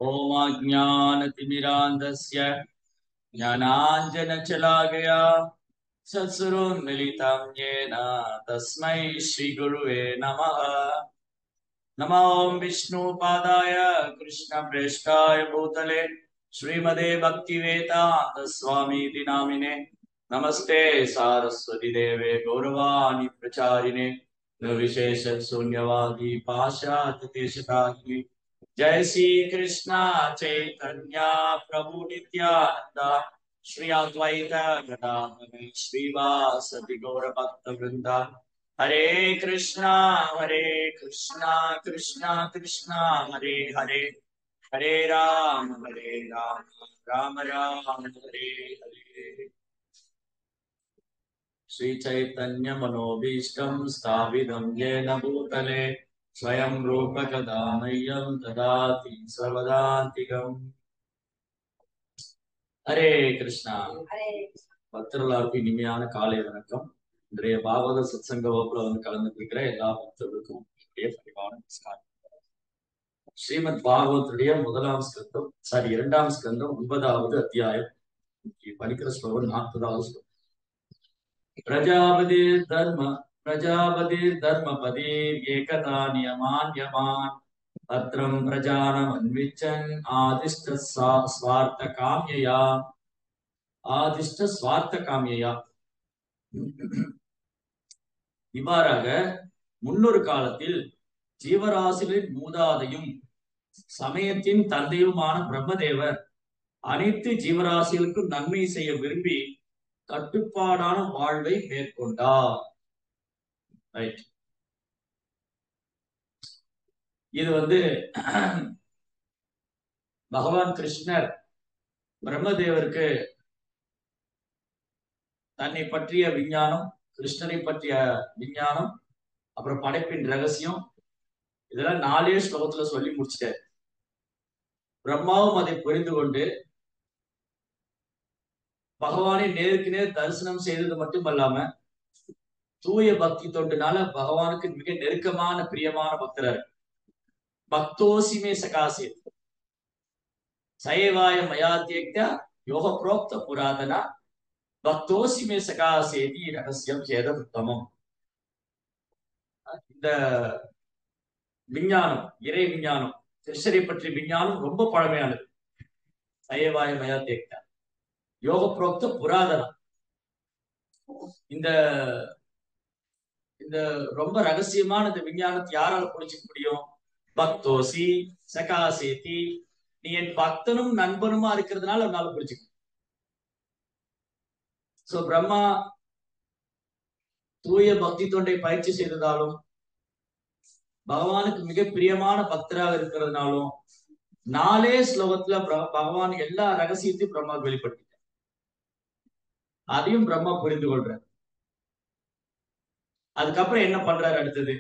ओमाज्ञानतिमिरान्धस्य ज्ञानाञ्जनशलाकया चक्षुरुन्मीलितं येन तस्मै श्रीगुरुवे नमः। नमो विष्णुपादाय कृष्णप्रेष्ठाय भूतले श्रीमदे भक्तिवेदान्त स्वामीति नामिने नमस्ते सारस्वती देवे गौरवाणी प्रचारिणे निर्विशेष शून्यवादी पाश्चात्य देशतारिणे। जय श्री कृष्ण चैतन्य प्रभु नित्यानंद श्री अद्वैत गदाधर श्रीवासदि गौर भक्त वृंदा। हरे कृष्णा कृष्णा कृष्णा हरे हरे, हरे राम राम राम हरे हरे। श्री चैतन्य मनोभीष्टं स्थापितं येन भूतले स्वयं रूप कदा मह्यं ददाति सर्वदान्तिकम्। हरे कृष्णा। பக்தர்களுக்கு இனிமையான காலை வணக்கம். இன்றைய பாகவத சத்சங்க வகுப்புல கலந்துருக்கிற எல்லா பக்தர்களுக்கும் பணிவான நமஸ்காரம். ஸ்ரீமத் பாகவத்துடைய முதலாம் ஸ்கந்தம் இரண்டாம் ஸ்கந்தம் 9வது அத்தியாயம். படிக்கிற ஸ்லோகம் 40வது ஸ்லோகம். प्रजापतिर् धर्मपतिर् एकता नियमान् यमान् भद्रं प्रजानमन्विच्छन् आदिष्ट स्वार्थकाम्यया. இவ்வாறாக முன்னொரு காலத்தில் ஜீவராசிகளின் மூதாதையும் சமயத்தின் தந்தையுமான பிரம்மதேவர் அனைத்து ஜீவராசிகளுக்கும் நன்மை செய்ய விரும்பி கட்டுப்பாடான வாழ்வை மேற்கொண்டார். இது பகவான் கிருஷ்ணர் பிரம்மதேவருக்கு தன்னை பற்றிய விஞ்ஞானம், கிருஷ்ணரை பற்றிய விஞ்ஞானம், அப்புறம் படைப்பின் ரகசியம் இதெல்லாம் 4 ஸ்லோகத்துல சொல்லி முடிச்சிட்டார். பிரம்மாவும் அதை புரிந்து கொண்டு பகவானை நேருக்கு நேர் தரிசனம் செய்தது மட்டுமல்லாம தூய பக்தி தொண்டுனால பகவானுக்கு மிக நெருக்கமான பிரியமான பக்தர். பக்தோசிமே சகாசே சயவாய மயாத்யக்த யோக புரோக்த புராதனா பக்தோசிமே சகாசேதி ரகசியம் சேத உத்தமம். இந்த விஞ்ஞானம், இறை விஞ்ஞானம், கிருஷ்ணரை பற்றிய விஞ்ஞானம் ரொம்ப பழமையானது. சயவாய மயாத்யக்த யோக புரோக்த புராதனம். இந்த ரொம்ப ரகசியமான இந்த விஞ்ஞானத்தை யாரால புரிஞ்சுக்க முடியும்? பக்தோசி சகாசேதி, நீ என் பக்தனும் நண்பனுமா இருக்கிறதுனால அவனால புரிஞ்சுக்க. சோ பிரம்மா தூய பக்தி தொண்டை பயிற்சி செய்ததாலும் பகவானுக்கு மிக பிரியமான பக்தராக இருக்கிறதுனாலும் 4 ஸ்லோகத்துல பகவான் எல்லா ரகசியத்தையும் பிரம்மா வெளிப்படுத்திட்டார். அதையும் பிரம்மா புரிந்து கொள்றார். அதுக்கப்புறம் என்ன பண்றாரு? அடுத்தது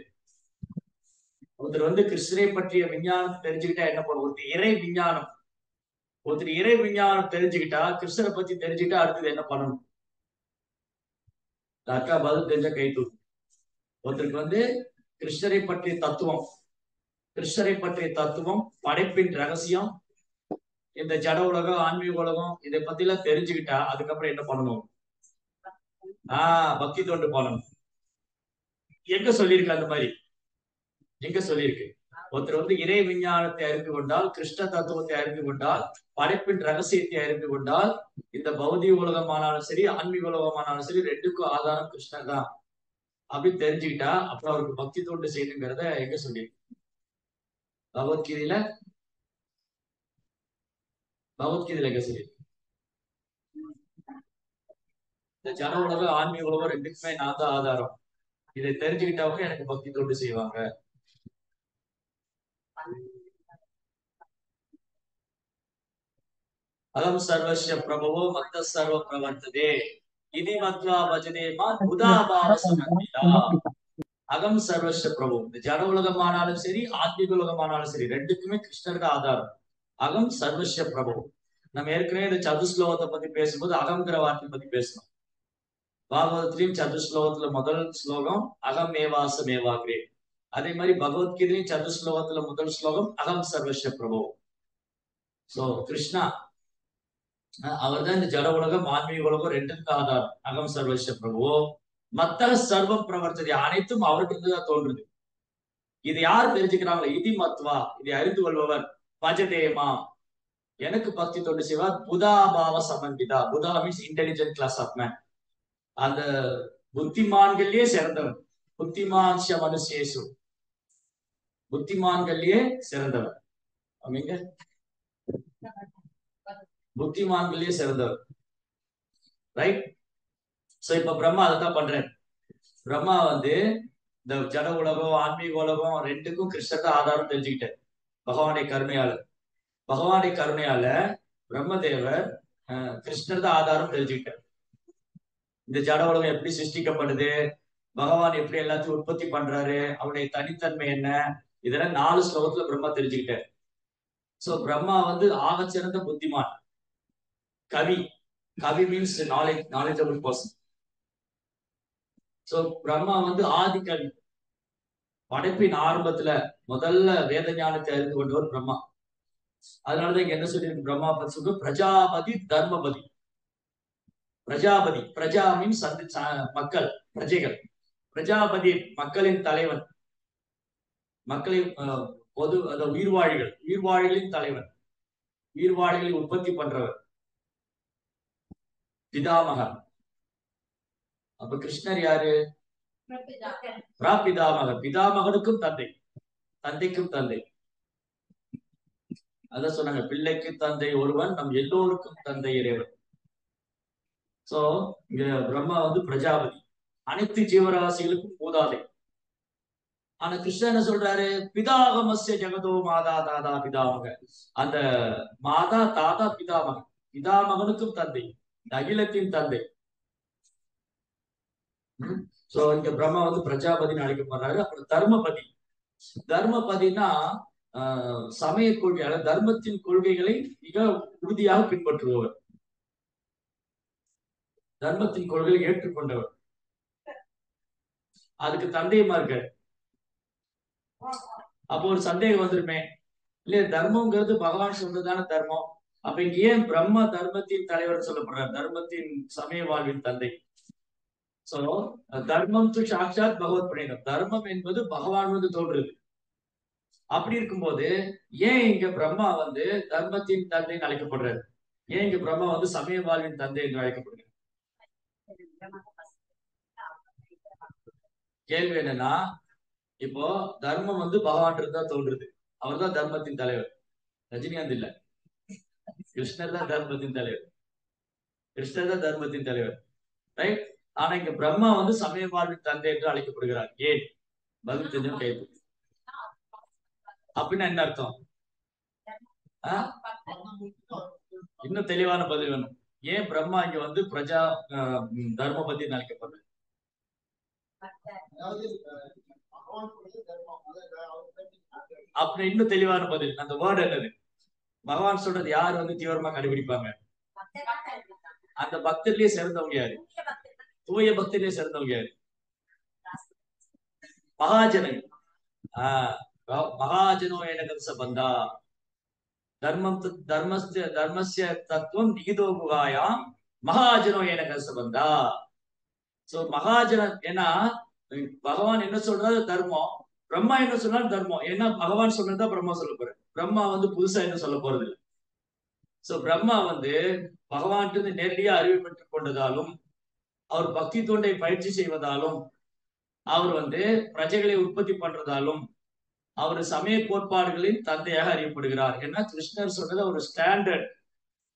ஒருத்தர் கிருஷ்ணரை பற்றிய விஞ்ஞானம் தெரிஞ்சுக்கிட்டா என்ன பண்ணும்? ஒருத்தர் இறை விஞ்ஞானம் தெரிஞ்சுக்கிட்டா, கிருஷ்ணரை பத்தி தெரிஞ்சுக்கிட்டா அடுத்தது என்ன பண்ணணும்? அக்கா பதில் தெரிஞ்ச கை தூக்கு. ஒருத்தருக்கு கிருஷ்ணரை பற்றிய தத்துவம், படைப்பின் ரகசியம், இந்த ஜட உலகம், ஆன்மீக உலகம் இதை பத்தி எல்லாம் தெரிஞ்சுக்கிட்டா அதுக்கப்புறம் என்ன பண்ணணும்? பக்தி தொண்டு பண்ணணும். எங்க சொல்லியிருக்கு? அந்த மாதிரி எங்க சொல்லியிருக்கு? ஒருத்தர் இறை விஞ்ஞானத்தை அறிந்து கொண்டால், கிருஷ்ண தத்துவத்தை அறிந்து கொண்டால், படைப்பின் ரகசியத்தை அறிந்து கொண்டால், இந்த பௌதிக உலகமானாலும் சரி, ஆன்மீக உலகமானாலும் சரி, ரெண்டுக்கும் ஆதாரம் கிருஷ்ணர் தான் அப்படின்னு தெரிஞ்சுக்கிட்டா அப்புறம் அவருக்கு பக்தி தொண்டு செய்யணுங்கிறத எங்க சொல்லியிருக்கு? பகவத்கீதையில எங்க சொல்லியிருக்கு? இந்த ஜன உலகம், ஆன்மீக உலகம் ரெண்டுக்குமே நான் தான் ஆதாரம். இதை தெரிஞ்சுக்கிட்டவங்க எனக்கு பக்தி தொண்டு செய்வாங்க. அகம் சர்வஸ்ய பிரபவோ மத்த சர்வ பிரவர்த்ததே இதி மத்வா பஜதே மாம் உதாபாவ சமன்விதா. அகம் சர்வஸ்ய பிரபு. இந்த ஜட உலகமானாலும் சரி, ஆன்மீக உலகமானாலும் சரி, ரெண்டுக்குமே கிருஷ்ணருக்கு ஆதாரம். அகம் சர்வஸ்ய பிரபு. நம்ம ஏற்கனவே இந்த சதுஸ்லோகத்தை பத்தி பேசும்போது அகங்கிற வார்த்தை பத்தி பேசணும். பாகவதத்திலையும் சதுஸ்லோகத்துல முதல் ஸ்லோகம் அகம் மேவாசமேவாக்ரே. அதே மாதிரி பகவத்கீதையும் சதுஸ்லோகத்துல முதல் ஸ்லோகம் அகம் சர்வஸ்ய பிரபு. சோ கிருஷ்ணா அவர் தான் இந்த ஜட உலகம் ஆன்மீக உலகம் ரெண்டுக்கும் ஆதாரம். அகம் சர்வஸ்ய பிரபு மத்த சர்வம் பிரவர்த்ததி, அனைத்தும் அவருக்கு இருந்துதான் தோன்றுது. இது யார் தெரிஞ்சுக்கிறாங்களோ இதி மத்வா, இதை அறிந்து கொள்பவர் பஜதேமா, எனக்கு பக்தி தொண்டு செய்வார். புதாபாவ சமன்பிதா, புதா means intelligent class of man, அந்த புத்திமான்கள்லயே சிறந்தவன். புத்திமான்ஷ மனுஷேசு, புத்திமான்கள்லயே சிறந்தவன். அப்படிங்க புத்திமான்கள்லயே சிறந்தவர், ரைட்? சோ இப்ப பிரம்மா அதைத்தான் பண்றாரு. பிரம்மா வந்து இந்த ஜட உலகம் ஆன்மீக உலகம் ரெண்டுக்கும் கிருஷ்ணர் தான் ஆதாரம் தெரிஞ்சுக்கிட்டார். பகவானுடைய கருணையால, பகவானுடைய கருணையால பிரம்மதேவர் கிருஷ்ணர் தான் ஆதாரம் தெரிஞ்சுக்கிட்டார். இந்த ஜட உலகம் எப்படி சிருஷ்டிக்கப்படுது, பகவான் எப்படி எல்லாத்தையும் உற்பத்தி பண்றாரு, அவருடைய தனித்தன்மை என்ன, இதெல்லாம் 4 ஸ்லோகத்துல பிரம்மா தெரிஞ்சுக்கிட்டார். சோ பிரம்மா வந்து ஆகச்சிறந்த புத்திமான், கவி. கவி means knowledgeable person. So Brahma வந்து ஆதி கவி. படைப்பின் ஆரம்பத்துல முதல்ல வேத ஞானத்தை அறிந்து கொண்டவர் பிரம்மா. அதனாலதான் இங்க என்ன சொல்லியிருக்கு பிரம்மா பத்தி சொல்ற, பிரஜாபதி தர்மபதி. பிரஜாபதி, பிரஜா மீன்ஸ் மக்கள், பிரஜைகள். பிரஜாபதி மக்களின் தலைவன், மக்களின் பொது உயிர்வாழிகள், உயிர்வாழிகளின் தலைவன், உயிர்வாழிகளை உற்பத்தி பண்றவர், பிதாமகன். அப்ப கிருஷ்ணர் யாரு? பிதாமகன். பிதாமகனுக்கும் தந்தை, தந்தைக்கும் தந்தை. அதான் சொன்னாங்க, பிள்ளைக்கு தந்தை ஒருவன், நம் எல்லோருக்கும் தந்தை இறைவன். சோ இங்க பிரம்மா வந்து பிரஜாபதி, அனைத்து ஜீவராசிகளுக்கும் மூதாதை. ஆனா கிருஷ்ணன் என்ன சொல்றாரு, பிதாகமஸ்ய ஜெகதோ மாதா தாதா பிதாமக, அந்த மாதா தாதா பிதாமகன், பிதாமகனுக்கும் தந்தை, அகிலத்தின் தந்தை. சோ இங்க பிரம்மா வந்து பிரஜாபதினு அழைக்கப்படுறாரு. அப்புறம் தர்மபதி. தர்மபதினா சமய கொள்கை, தர்மத்தின் கொள்கைகளை மிக உறுதியாக பின்பற்றுபவர், தர்மத்தின் கொள்கையை ஏற்றுக்கொண்டவர். அதுக்கு தந்தையமா இருக்காரு. அப்போ ஒரு சந்தேகம் வந்துருமே, இல்லையா, தர்மம்ங்கிறது பகவான் சொல்றதான தர்மம், அப்ப இங்க ஏன் பிரம்ம தர்மத்தின் தலைவர் சொல்லப்படுறார், தர்மத்தின் சமய வாழ்வின் தந்தை? சோ தர்மம் து சாட்சாத் பகவத் பிரணயம், தர்மம் என்பது பகவான் வந்து தோன்றுது. அப்படி இருக்கும்போது ஏன் இங்க பிரம்மா வந்து தர்மத்தின் தந்தைன்னு அழைக்கப்படுறாரு? ஏன் இங்க பிரம்மா வந்து சமய வாழ்வின் தந்தை என்று அழைக்கப்படுகிறார்? கேள்வி என்னன்னா, இப்போ தர்மம் வந்து பகவான் இருந்தா தோன்றுது, அவர் தான் தர்மத்தின் தலைவர். ரஜினிகாந்த் இல்ல, கிருஷ்ணர் தான் தர்மத்தின் தலைவர், கிருஷ்ணர் தான் தர்மத்தின் தலைவர், ரைட்? ஆனா இங்க பிரம்மா வந்து சமய வாழ்வின் தந்தை என்று அழைக்கப்படுகிறார். ஏன்? பதில் தெரிஞ்சு கேள்வி. அப்படின்னா என்ன அர்த்தம்? இன்னும் தெளிவான பதில் வேணும். ஏன் பிரம்மா இங்க வந்து பிரஜா தர்மபதினு அழைக்கப்படுறார்? அப்படி இன்னும் தெளிவான பதில், அந்த வேர்டு என்னது? பகவான் சொல்றது யார் வந்து தீவிரமா கடைபிடிப்பாங்க? அந்த பக்தர்லயே சிறந்தவங்க யாரு? தூய பக்தர்லயே சிறந்தவங்க யாரு? மகாஜனன். மகாஜனோ எனகம்ச பந்தா, தர்மம் தர்மஸ்ய தத்துவம் நிகிதோ குகாயாம் மகாஜனோ எனகம்ச பந்தா. சோ மகாஜனன், ஏன்னா பகவான் என்ன சொல்றாரு தர்மம், பிரம்மா என்ன சொன்னாலும் தர்மம். ஏன்னா பகவான் சொன்னதான் பிரம்மா சொல்ல போற, பிரம்மா வந்து புதுசா என்ன சொல்ல போறது இல்லை. சோ பிரம்மா வந்து பகவான்கிட்ட நேரடியா அறிவு பெற்றுக் கொண்டதாலும், அவர் பக்தி தொண்டை பயிற்சி செய்வதாலும், அவர் வந்து பிரஜைகளை உற்பத்தி பண்றதாலும், அவர் சமய கோட்பாடுகளின் தந்தையாக அறியப்படுகிறார். ஏன்னா கிருஷ்ணர் சொன்னது ஒரு ஸ்டாண்டர்ட்,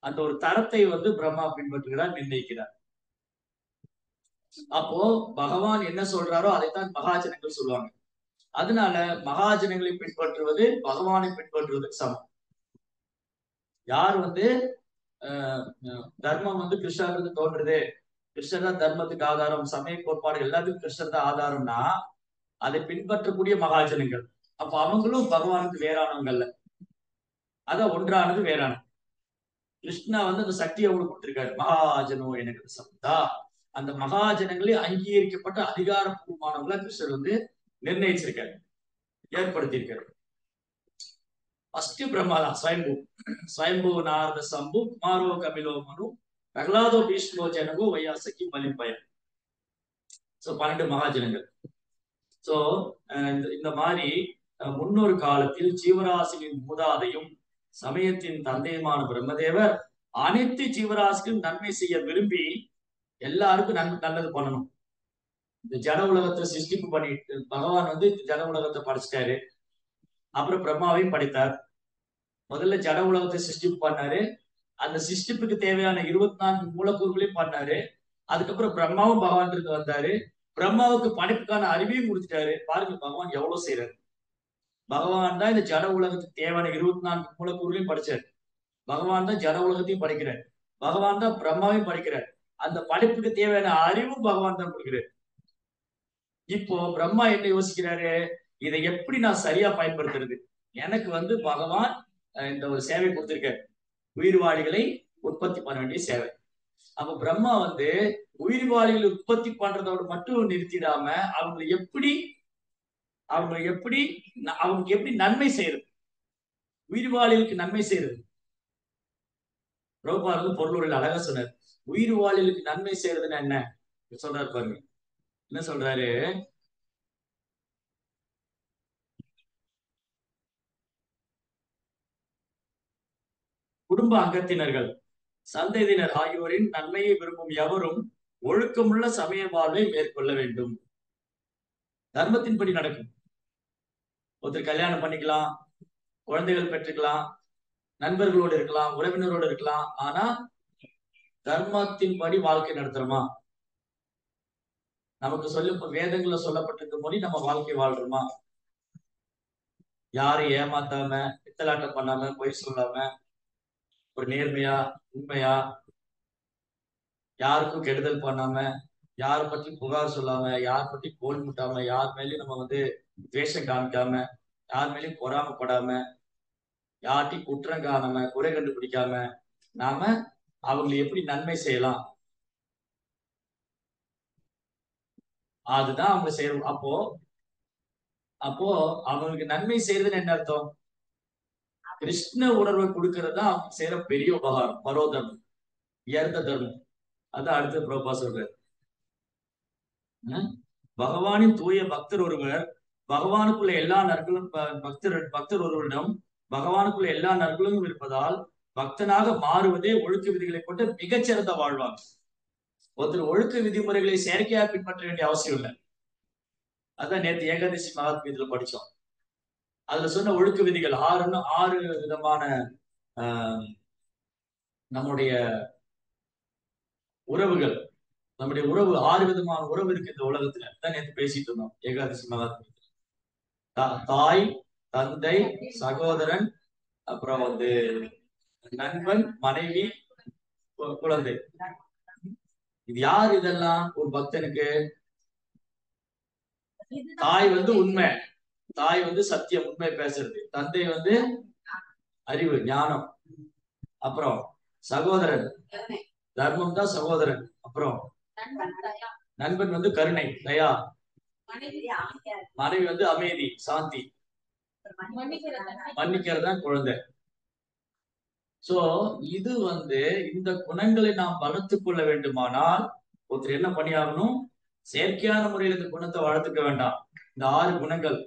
அந்த ஒரு தரத்தை வந்து பிரம்மா பின்பற்றுகிறார், நிர்ணயிக்கிறார். அப்போ பகவான் என்ன சொல்றாரோ அதைத்தான் மகாஜனங்கள் சொல்லுவாங்க. அதனால மகாஜனங்களை பின்பற்றுவது பகவானை பின்பற்றுவதற்கு சமம். யார் வந்து தர்மம் வந்து கிருஷ்ணர் தோன்றுது, கிருஷ்ணர் தான் தர்மத்துக்கு ஆதாரம், சமய கோட்பாடு எல்லாத்துக்கும் கிருஷ்ணர் தான் ஆதாரம்னா அதை பின்பற்றக்கூடிய மகாஜனங்கள், அப்ப அவங்களும் பகவானுக்கு வேறானவங்கல்ல, அதான் ஒன்றானது வேறானது. கிருஷ்ணா வந்து அந்த சக்தியை அவங்களுக்கு கொடுத்திருக்காரு, மகாஜனோ எனக்கு சப்தா. அந்த மகாஜனங்களே அங்கீகரிக்கப்பட்ட அதிகாரப்பூர்வமானவங்களா கிருஷ்ணர் வந்து நிர்ணயிச்சிருக்காரு, ஏற்படுத்தியிருக்காரு. ஃபர்ஸ்ட் பிரம்மா தான் ஸ்வயம்பு. ஸ்வயம்பு நாரத சம்பு குமாரோ கபிலோ மனு பிரகலாதோ பீஷ்மோ ஜனகோ வையாசகி மலிம்பயம். சோ 12 மகாஜனங்கள். சோ இந்த மாதிரி முன்னொரு காலத்தில் ஜீவராசிகளின் மூதாதையும் சமயத்தின் தந்தையுமான பிரம்மதேவர் அனைத்து ஜீவராசிக்கும் நன்மை செய்ய விரும்பி எல்லாருக்கும் நல்லது பண்ணணும். இந்த ஜட உலகத்தை சிருஷ்டிப்பு பண்ணிட்டு பகவான் வந்து ஜட உலகத்தை படைச்சிட்டாரு. அப்புறம் பிரம்மாவையும் படைத்தார். முதல்ல ஜட உலகத்தை சிருஷ்டிப்பு பண்ணாரு. அந்த சிருஷ்டிப்புக்கு தேவையான 24 மூலக்கூறுகளையும் பண்ணாரு. அதுக்கப்புறம் பிரம்மாவும் பகவான் இருந்து வந்தாரு. பிரம்மாவுக்கு படைப்புக்கான அறிவையும் கொடுத்துட்டாரு. பாருங்க பகவான் எவ்வளவு செய்யறாரு. பகவான் தான் இந்த ஜட உலகத்துக்கு தேவையான 24 மூலக்கூறுகளையும் படைச்சாரு. பகவான் தான் ஜட உலகத்தையும் படைக்கிறார். பகவான் தான் பிரம்மாவையும் படைக்கிறார். அந்த படைப்புக்கு தேவையான அறிவும் பகவான் தான் கொடுக்கிறார். இப்போ பிரம்மா என்ன யோசிக்கிறாரு, இதை எப்படி நான் சரியா பயன்படுத்துறது? எனக்கு வந்து பகவான் இந்த ஒரு சேவை கொடுத்திருக்காரு, உயிர்வாளிகளை உற்பத்தி பண்ண வேண்டிய சேவை. அப்ப பிரம்மா வந்து உயிர்வாளிகளை உற்பத்தி பண்றதோட மட்டும் நிறுத்திடாம அவங்களுக்கு எப்படி நன்மை செய்யறது, உயிர்வாளிகளுக்கு நன்மை செய்யறது. பிரபுபாதர் வந்து பொருளுரையில் அழகா சொன்னார். உயிர்வாளிகளுக்கு நன்மை செய்யறதுன்னா என்ன சொல்றாரு பாருங்க. என்ன சொல்றாரு, குடும்ப அங்கத்தினர்கள் சந்ததியினர் ஆகியோரின் நன்மையை விரும்பும் எவரும் ஒழுக்கமுள்ள சமய வாழ்வை மேற்கொள்ள வேண்டும். தர்மத்தின்படி நடக்கும். ஒருத்தர் கல்யாணம் பண்ணிக்கலாம், குழந்தைகள் பெற்றுக்கலாம், நண்பர்களோடு இருக்கலாம், உறவினரோடு இருக்கலாம். ஆனா தர்மத்தின்படி வாழ்க்கை நடத்துறோமா? நமக்கு வேதங்கள்ல சொல்லப்பட்டிருக்க மொழி நம்ம வாழ்க்கை வாழ்றோமா? யாரையும் ஏமாத்தாம, பித்தலாட்டம் பண்ணாம, பொய் சொல்லாம, ஒரு நேர்மையா உண்மையா, யாருக்கும் கெடுதல் பண்ணாம, யாரை பற்றி புகார் சொல்லாம, யார் பற்றி கோல் முட்டாம, யார் மேலேயும் நம்ம வந்து துவேஷம் காமிக்காம, யார் மேலேயும் பொறாமப்படாம, யார்ட்டையும் குற்றம் காணாம, குறை கண்டுபிடிக்காம நாம அவங்களை எப்படி நன்மை செய்யலாம், அதுதான் அவங்க செய்யணும். அப்போ அப்போ அவங்களுக்கு நன்மை செய்யறதுன்னு என்ன அர்த்தம்? கிருஷ்ண உணர்வை கொடுக்கறது தான் அவங்க செய்யற பெரிய உபகாரம், பரோதர்மம், உயர்ந்த தர்மம். அதான் அடுத்த பிரபா சொல்றாரு. பகவானின் தூய பக்தர் ஒருவர் பகவானுக்குள்ள எல்லா நற்களும் பக்தர் ஒருவரிடம் பகவானுக்குள்ள எல்லா நற்களும் இருப்பதால் பக்தனாக மாறுவதே ஒழுக்க விதிகளை கொண்டு மிகச்சிறந்த வாழ்வாங்க. ஒருத்தர் ஒழுக்க விதிமுறைகளை செயற்கையா பின்பற்ற வேண்டிய அவசியம் இல்லை. அதான் நேற்று ஏகாதசி மகாத்மியத்துல படிச்சோம். அதுல சொன்ன ஒழுக்க விதிகள் 6 விதமான நம்முடைய உறவுகள், நம்முடைய உறவு 6 விதமான உறவு இருக்கு இந்த உலகத்துல. தான் நேற்று பேசிட்டு இருந்தோம் ஏகாதசி மகாத்மியத்துல. தாய், தந்தை, சகோதரன், அப்புறம் வந்து நண்பன், மனைவி, குழந்தை. இது யார்? இதெல்லாம் ஒரு பக்தனுக்கு. தாய் வந்து உண்மை, தாய் வந்து சத்தியம், உண்மை பேசுறது. தந்தை வந்து அறிவு, ஞானம். அப்புறம் சகோதரன் தர்மம் தான் சகோதரன். அப்புறம் நண்பன் வந்து கருணை, தயா. மனைவி வந்து அமைதி, சாந்தி. மன்னிக்கிறது தான் குழந்தை. சோ இது வந்து இந்த குணங்களை நாம் வளர்த்துக் கொள்ள வேண்டுமானால் ஒருத்தர் என்ன பண்ணியாகணும்? செயற்கையான முறையில் இந்த குணத்தை வளர்த்துக்க வேண்டாம். இந்த 6 குணங்கள்,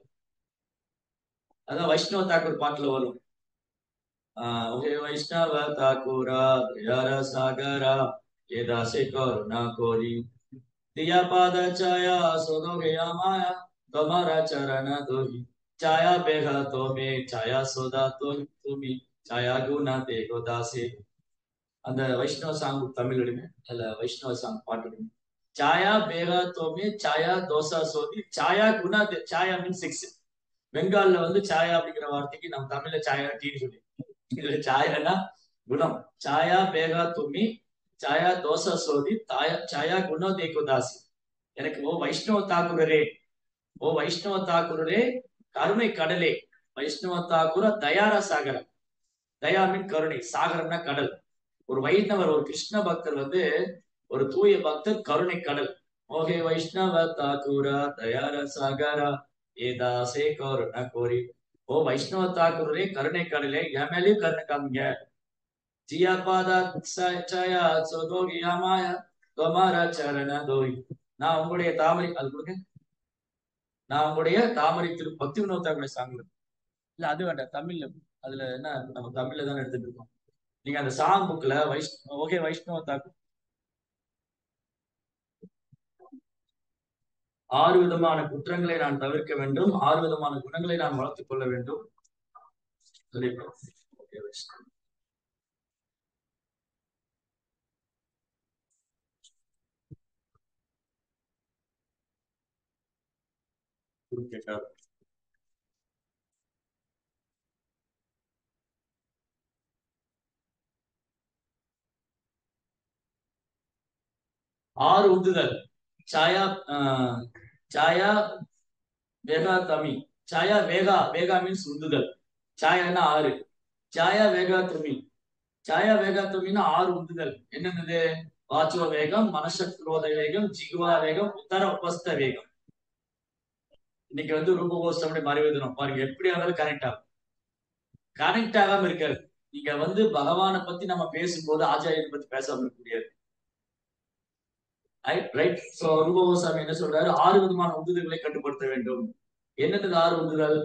அதான் வைஷ்ணவ தாக்கூர் பாட்டுல வரும். வைஷ்ணவ தாக்கூரா தயார சாகரா ஏதாசே கருணா கோரி தியா பாத சாயா சோதோகயா மாயா தமாரா சரண தோஹி சாயா பேகா தோமே சாயா சோதா தோ துமி சாயா குணா தேகோ தாசே. அந்த வைஷ்ணவ சாங் தமிழ் எடுங்க, அல்ல வைஷ்ணவ சாங் பாட்டு எடுங்க. சாயா பேகா தோமே சாயா தோசா சோதி சாயா குணா சாயா மீன்ஸ் 6. பெங்கால்ல வந்து சாயா அப்படிங்கிற வார்த்தைக்கு நம்ம தமிழ்ல சாயா டீன்னு சொல்லி, இதுல சாயானா குணம். சாயா பேகா துமி சாயா தோசா சோதி சாயா குணோ தேகோ தாசி. எனக்கு ஓ வைஷ்ணவ தாக்குரரே, ஓ வைஷ்ணவ தாக்குரரே கருணை கடலே, வைஷ்ணவ தாக்குர தயாரா சாகரம். தயா மீன் கருணை, சாகரம்னா கடல். ஒரு வைஷ்ணவர், ஒரு கிருஷ்ண பக்தர் வந்து ஒரு தூய பக்தர் கருணை கடல். ஓகே வைஷ்ணவ தாக்குரா தயார சாகரா ஏதாசே கருணா கோரி. ஓ வைஷ்ணவ தாக்குரே கருணை கடலே என் மேலேயும் கருணை காமிங்க. ஜியாபாதா சாயா சோதோகியாமாய தொமாரா சரண தோய். நான் உங்களுடைய தாமரை அது கொடுங்க. நான் உங்களுடைய தாமரை திரு பக்தி வினோத் தாக்குடைய சாங் இல்ல அது வேண்டாம் தமிழ்ல. அதுல என்ன நம்ம தமிழ்ல தானே எடுத்துட்டு இருக்கோம். நீங்க அந்த சாங் புக்ல ஓகே வைஷ்ணவ தாக்கு 6 விதமான குற்றங்களை நான் தவிர்க்க வேண்டும், 6 விதமான குணங்களை நான் வளர்த்துக் கொள்ள வேண்டும். கேட்டார் 6 உந்துதல். சாயா சாயா வேகா தமி. சாயா வேகா வேகா மீன்ஸ் உந்துதல். சாயானா 6. சாயா வேகா தமி. சாயா வேகா தமின்னா 6 உந்துதல். என்னென்னது? வாச்சுவ வேகம், மனசக்ரோத வேகம், ஜிகுவா வேகம், உத்தர உபஸ்த வேகம். இன்னைக்கு வந்து ரூபகோஷம் மறைவேதனம் பாருங்க எப்படி இருந்தாலும் கனெக்ட் ஆகும். கனெக்ட் ஆகாம இருக்காது. நீங்க வந்து பகவானை பத்தி நம்ம பேசும்போது ஆச்சாரியனை பத்தி பேசாம இருக்க முடியாது. ரைட். சோ ரூபகோசாமி என்ன சொல்றாரு? 6 விதமான உந்துதல்களை கட்டுப்படுத்த வேண்டும். என்னது 6 உந்துதல்?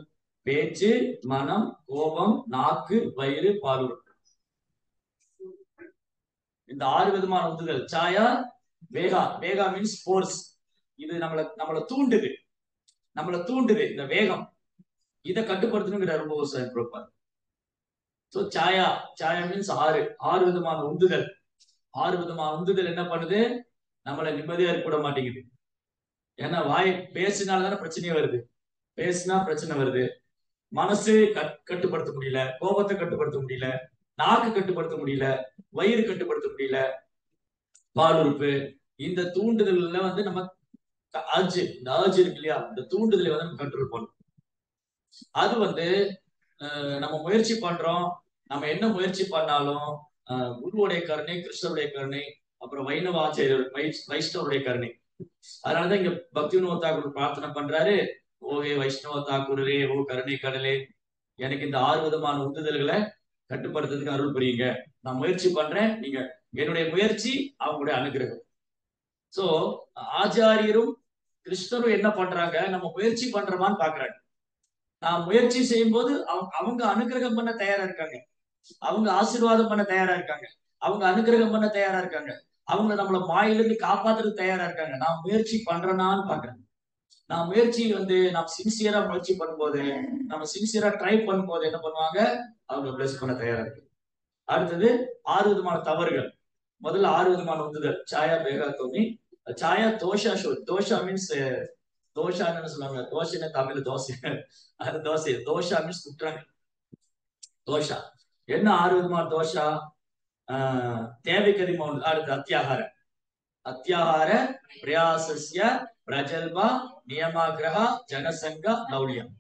பேச்சு, மனம், கோபம், நாக்கு, வயிறு, பாலுறு. இந்த 6 விதமான உந்துதல். சாயா வேகா. வேகா மீன்ஸ் ஃபோர்ஸ். இது நம்மள தூண்டுது. இந்த வேகம். இதை கட்டுப்படுத்தணுங்கிற ரூபகோசாமி ப்ரோப்பார். சோ சாயா மீன்ஸ் 6 விதமான உந்துதல். 6 விதமான உந்துதல் என்ன பண்ணுது? நம்மள நிம்மதியா இருக்க விட மாட்டேங்குது. ஏன்னா வாய் பேசினால்தானே பிரச்சனையே வருது. பேசினா பிரச்சனை வருது. மனசு கட்டுப்படுத்த முடியல, கோபத்தை கட்டுப்படுத்த முடியல, நாக்கு கட்டுப்படுத்த முடியல, வயிறு கட்டுப்படுத்த முடியல, பாலுறுப்பு. இந்த தூண்டுதல்ல வந்து நம்ம இந்த அர்ஜ் இருக்கு இல்லையா, இந்த தூண்டுதலை வந்து நம்ம கண்ட்ரோல் பண்ணணும். அது வந்து நம்ம முயற்சி பண்றோம். நம்ம என்ன முயற்சி பண்ணாலும் குருவுடைய கருணை, கிருஷ்ணருடைய கருணை, அப்புறம் வைணவ ஆச்சாரியர் வைஷ்ணவருடைய கருணை. அதனாலதான் இங்க பக்தி வினோத் தாக்கூர் பிரார்த்தனை பண்றாரு. ஓகே வைஷ்ணவ தாக்கூரே, ஓ கருணை கடலே, எனக்கு இந்த 6 விதமான உந்துதல்களை கட்டுப்படுத்துறதுக்கு அருள் புரியுங்க. நான் முயற்சி பண்றேன். நீங்க என்னுடைய முயற்சி அவங்களுடைய அனுகிரகம். சோ ஆச்சாரியரும் கிருஷ்ணரும் என்ன பண்றாங்க? நம்ம முயற்சி பண்றோமான்னு பாக்குறாங்க. நான் முயற்சி செய்யும் போது அவங்க அனுகிரகம் பண்ண தயாரா இருக்காங்க. அவங்க ஆசீர்வாதம் பண்ண தயாரா இருக்காங்க. அவங்க அனுகிரகம் பண்ண தயாரா இருக்காங்க. அவங்க நம்மள மாயிலிருந்து காப்பாத்துறதுக்கு தயாரா இருக்காங்க. நான் முயற்சி பண்றேனான்னு பாக்குறேன். நான் முயற்சி வந்து நாம் சின்சியரா முயற்சி பண்ணும்போது, நம்ம சின்சியரா ட்ரை பண்ணும்போது என்ன பண்ணுவாங்க? அவங்க பிளஸ் பண்ண தயாரா இருக்கு. அடுத்தது 6 விதமான தவறுகள். முதல்ல 6 விதமான உந்துதல். சாயா வேகா தோமி. சாயா தோஷா தோஷா மீன்ஸ் தோஷான்னு சொல்லுவாங்க. தோஷைன்னு தமிழ்ல தோசை. அது தோசை. தோஷா மீன்ஸ் குற்றங்கள். தோஷா என்ன? 6 விதமான தோஷா. தேவைக்கதிமா உண்டு. அடுத்து அத்தியாகார. அத்தியாகார பிரயாசஸ்ய பிரஜல்பா நியமாகிரகா ஜனசங்க லௌலியம்.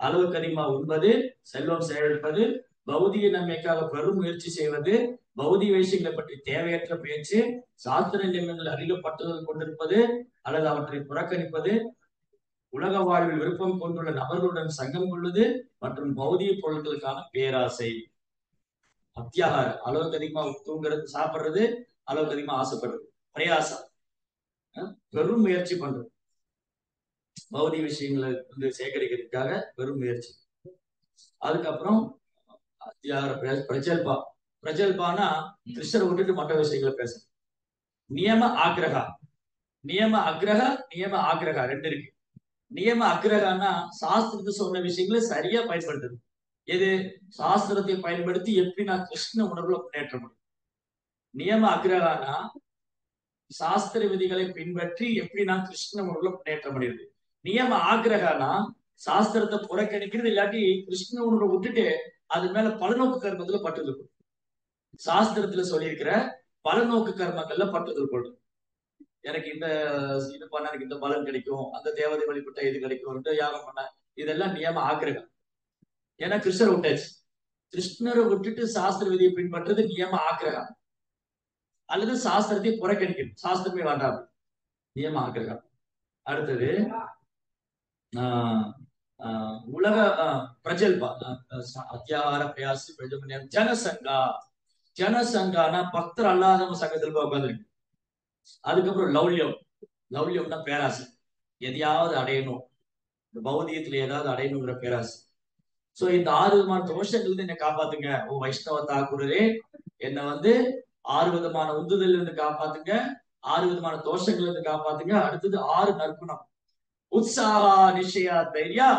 அளவுக்கு அதிகமா உண்பது, செல்வம் சேமிப்பது, பௌதிக நன்மைக்காக பெரும் முயற்சி செய்வது, பௌதிக விஷயங்களை பற்றி தேவையற்ற பேச்சு, சாஸ்திர நியமங்கள் அறியப்பட்டதும் கொண்டிருப்பது அல்லது அவற்றை புறக்கணிப்பது, உலக வாழ்வில் விருப்பம் கொண்டுள்ள நபர்களுடன் சங்கம் கொள்வது மற்றும் பௌதிக பொருட்களுக்கான பேராசை. அத்தியாகார அளவுக்கு அதிகமா தூங்குறது, சாப்பிடுறது, அளவுக்கு அதிகமா ஆசைப்படுறது. பிரயாசம் பெரும் முயற்சி பண்றது, பௌதிக விஷயங்களை வந்து சேகரிக்கிறதுக்காக பெரும் முயற்சி. அதுக்கப்புறம் பிரஜல்பா. பிரஜல்பானா கிருஷ்ணரை விட்டுட்டு மற்ற விஷயங்களை பேச. நியம ஆக்ரகா. நியம அக்ரகா, நியம ஆக்ரகா 2 இருக்கு. நியம அக்ரகான்னா சாஸ்திரத்தை சொன்ன விஷயங்களை சரியா பயன்படுத்துது. எது? சாஸ்திரத்தை பயன்படுத்தி எப்படி நான் கிருஷ்ண உணர்வுல முன்னேற்ற முடியும். நியம அக்ரகானா சாஸ்திர விதிகளை பின்பற்றி எப்படி நான் கிருஷ்ண உணர்வுல முன்னேற்ற முடியுது. நியம ஆக்ரகானா சாஸ்திரத்தை புறக்கணிக்கிறது, இல்லாட்டி கிருஷ்ண உணர்வை விட்டுட்டு அது மேல பலநோக்கு கர்மத்துல பட்டுதல் கொள்ளும். சாஸ்திரத்துல சொல்லியிருக்கிற பலநோக்கு கர்மங்கள்ல பட்டுதல் கொள்ளும். எனக்கு இந்த இது பண்ண எனக்கு இந்த பலன் கிடைக்கும், அந்த தேவதை வழிபட்ட இது கிடைக்கும், யாகம் பண்ண, இதெல்லாம் நியம ஆக்கிரகம். ஏன்னா கிருஷ்ணரை விட்டாச்சு. கிருஷ்ணரை விட்டுட்டு சாஸ்திர விதியை பின்பற்றது நியம ஆக்கிரகம். அல்லது சாஸ்திரத்தை புறக்கணிக்கிறது, சாஸ்திரமே வேண்டாம், நியம ஆக்கிரகம். அடுத்தது உலக பிரஜல்பா அத்தியாகார பிரயாசி பிரஜமன்யம் ஜனசங்கா. ஜனசங்கானா பக்தர் அல்லாதவங்க சங்கத்துல போய் உட்காந்துருக்கு. அதுக்கப்புறம் லௌல்யம். லௌல்யம்னா பேராசை, எதையாவது அடையணும், இந்த பௌதியத்துல ஏதாவது அடையணுங்கிற பேராசை. சோ இந்த 6 விதமான தோஷங்கள் இருந்து என்னை காப்பாத்துங்க ஓ வைஷ்ணவ தாக்குரரே. என்னை வந்து 6 விதமான உந்துதல் இருந்து காப்பாத்துங்க, 6 விதமான தோஷங்கள் இருந்து காப்பாத்துங்க. அடுத்தது 6 நற்குணம். உற்சாகா நிச்சயா தைரியா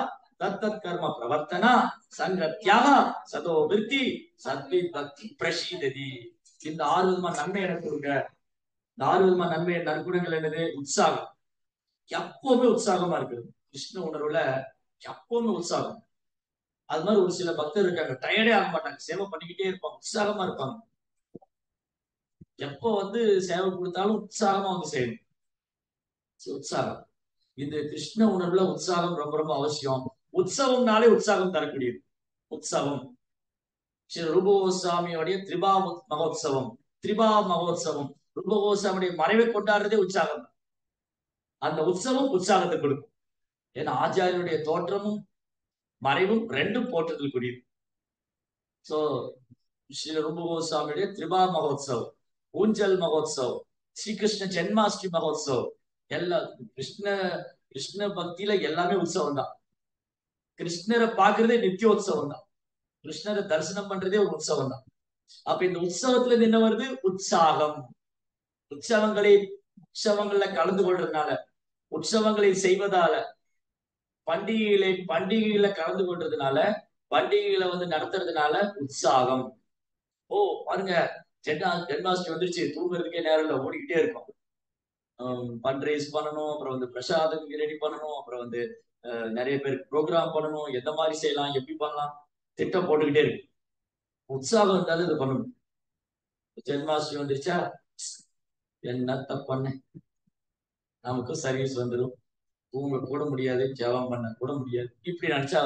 தத்தத் கர்ம பிரவர்த்தனா சங்கத்யாக சதோ விருத்தி சத்வி பக்தி பிரசீததி. இந்த 6 விதமான நன்மை எனக்கு கொடுங்க. இந்த 6 விதமான நன்மை நற்குணங்கள் என்னது? உற்சாகம். எப்பவுமே உற்சாகமா இருக்குது கிருஷ்ண உணர்வுல, எப்பவுமே உற்சாகம். அது மாதிரி ஒரு சில பக்தர் இருக்காங்க, டயர்டே ஆக மாட்டாங்க, சேவை பண்ணிக்கிட்டே இருப்பாங்க, உற்சாகமா இருப்பாங்க. எப்போ வந்து சேவை கொடுத்தாலும் உற்சாகமா வந்து செய்யணும். உற்சாகம், இந்த கிருஷ்ண உணர்வுல உற்சாகம் ரொம்ப ரொம்ப அவசியம். உற்சவம்னாலே உற்சாகம் தரக்கூடியது. உற்சவம் ஸ்ரீ ரூப கோஸ்வாமியோடைய திரிபா மகோத்சவம். திரிபா மகோத்சவம் ரூப கோஸ்வாமியுடைய மறைவை கொண்டாடுறதே உற்சாகம். அந்த உற்சவம் உற்சாகத்தை கொடுக்கும். ஏன்னா ஆச்சாரியனுடைய தோற்றமும் மறைவும் ரெண்டும் போற்றத்துக்குரியது. சோ ஸ்ரீ ரூப கோஸ்வாமியுடைய திரிபா மகோத்சவம், ஊஞ்சல் மகோத்சவம், ஸ்ரீகிருஷ்ண ஜென்மாஷ்டமி மகோத்சவம், எல்லா கிருஷ்ண பக்தியில எல்லாமே உற்சவம் தான். கிருஷ்ணரை பாக்குறதே நித்தியோத்சவம் தான். கிருஷ்ணரை தரிசனம் பண்றதே ஒரு உற்சவம் தான். அப்ப இந்த உற்சவத்துல இருந்து என்ன வருது? உற்சாகம். உற்சவங்கள்ல கலந்து கொள்றதுனால, உற்சவங்களை செய்வதால, பண்டிகைகளை கலந்து கொள்றதுனால, பண்டிகைகளை வந்து நடத்துறதுனால உற்சாகம். ஓ பாருங்க, ஜென்மாஷ்டமி வந்துருச்சு, தூங்குறதுக்கே நேரம் இல்லை, ஓடிக்கிட்டே இருக்கும். ஃபண்ட் ரைஸ் பண்ணணும், அப்புறம் வந்து பிரசாதத்துக்கு ரெடி பண்ணணும், அப்புறம் வந்து நிறைய பேருக்கு ப்ரோக்ராம் பண்ணணும், எந்த மாதிரி செய்யலாம், எப்படி பண்ணலாம், திட்டம் போட்டுக்கிட்டே இருக்கு. உற்சாகம் இருந்தாலும் இது பண்ணணும். ஜென்மாஷ்டமி வந்துருச்சா, என்னத்த பண்ண, நமக்கு சர்வீஸ் வந்துடும், தூங்க கூட முடியாது, ஜெபம் பண்ண கூட முடியாது, இப்படி நினைச்சா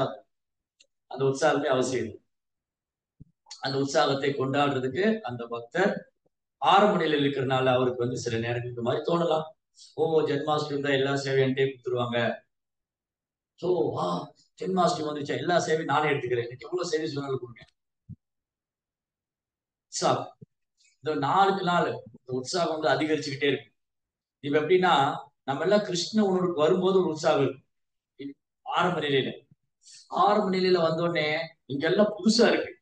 அந்த உற்சாகமே அவசியம். அந்த உற்சாகத்தை கொண்டாடுறதுக்கு அந்த பக்தர் ஆரம்ப நிலையில் இருக்கிறதுனால அவருக்கு வந்து சில நேரங்கள் இந்த மாதிரி தோணலாம். ஓ ஜென்மாஷ்டமி தான் எல்லா சேவையன்ட்டே கொடுத்துருவாங்க, சோ ஜென்மாஷ்டமி வந்துச்சா எல்லா சேவையும் நானே எடுத்துக்கிறேன், எனக்கு எவ்வளவு சர்வீஸ் வேணாலும் கொடுங்க. உற்சாகம் இந்த நாளுக்கு நாள் இந்த உற்சாகம் வந்து அதிகரிச்சுக்கிட்டே இருக்கு. இப்ப எப்படின்னா, நம்ம எல்லாம் கிருஷ்ண உணர்வுக்கு வரும்போது ஒரு உற்சாகம் இருக்கு. ஆரம்ப நிலையில, ஆரம்ப நிலையில வந்தோடனே இங்க எல்லாம் புதுசா இருக்கு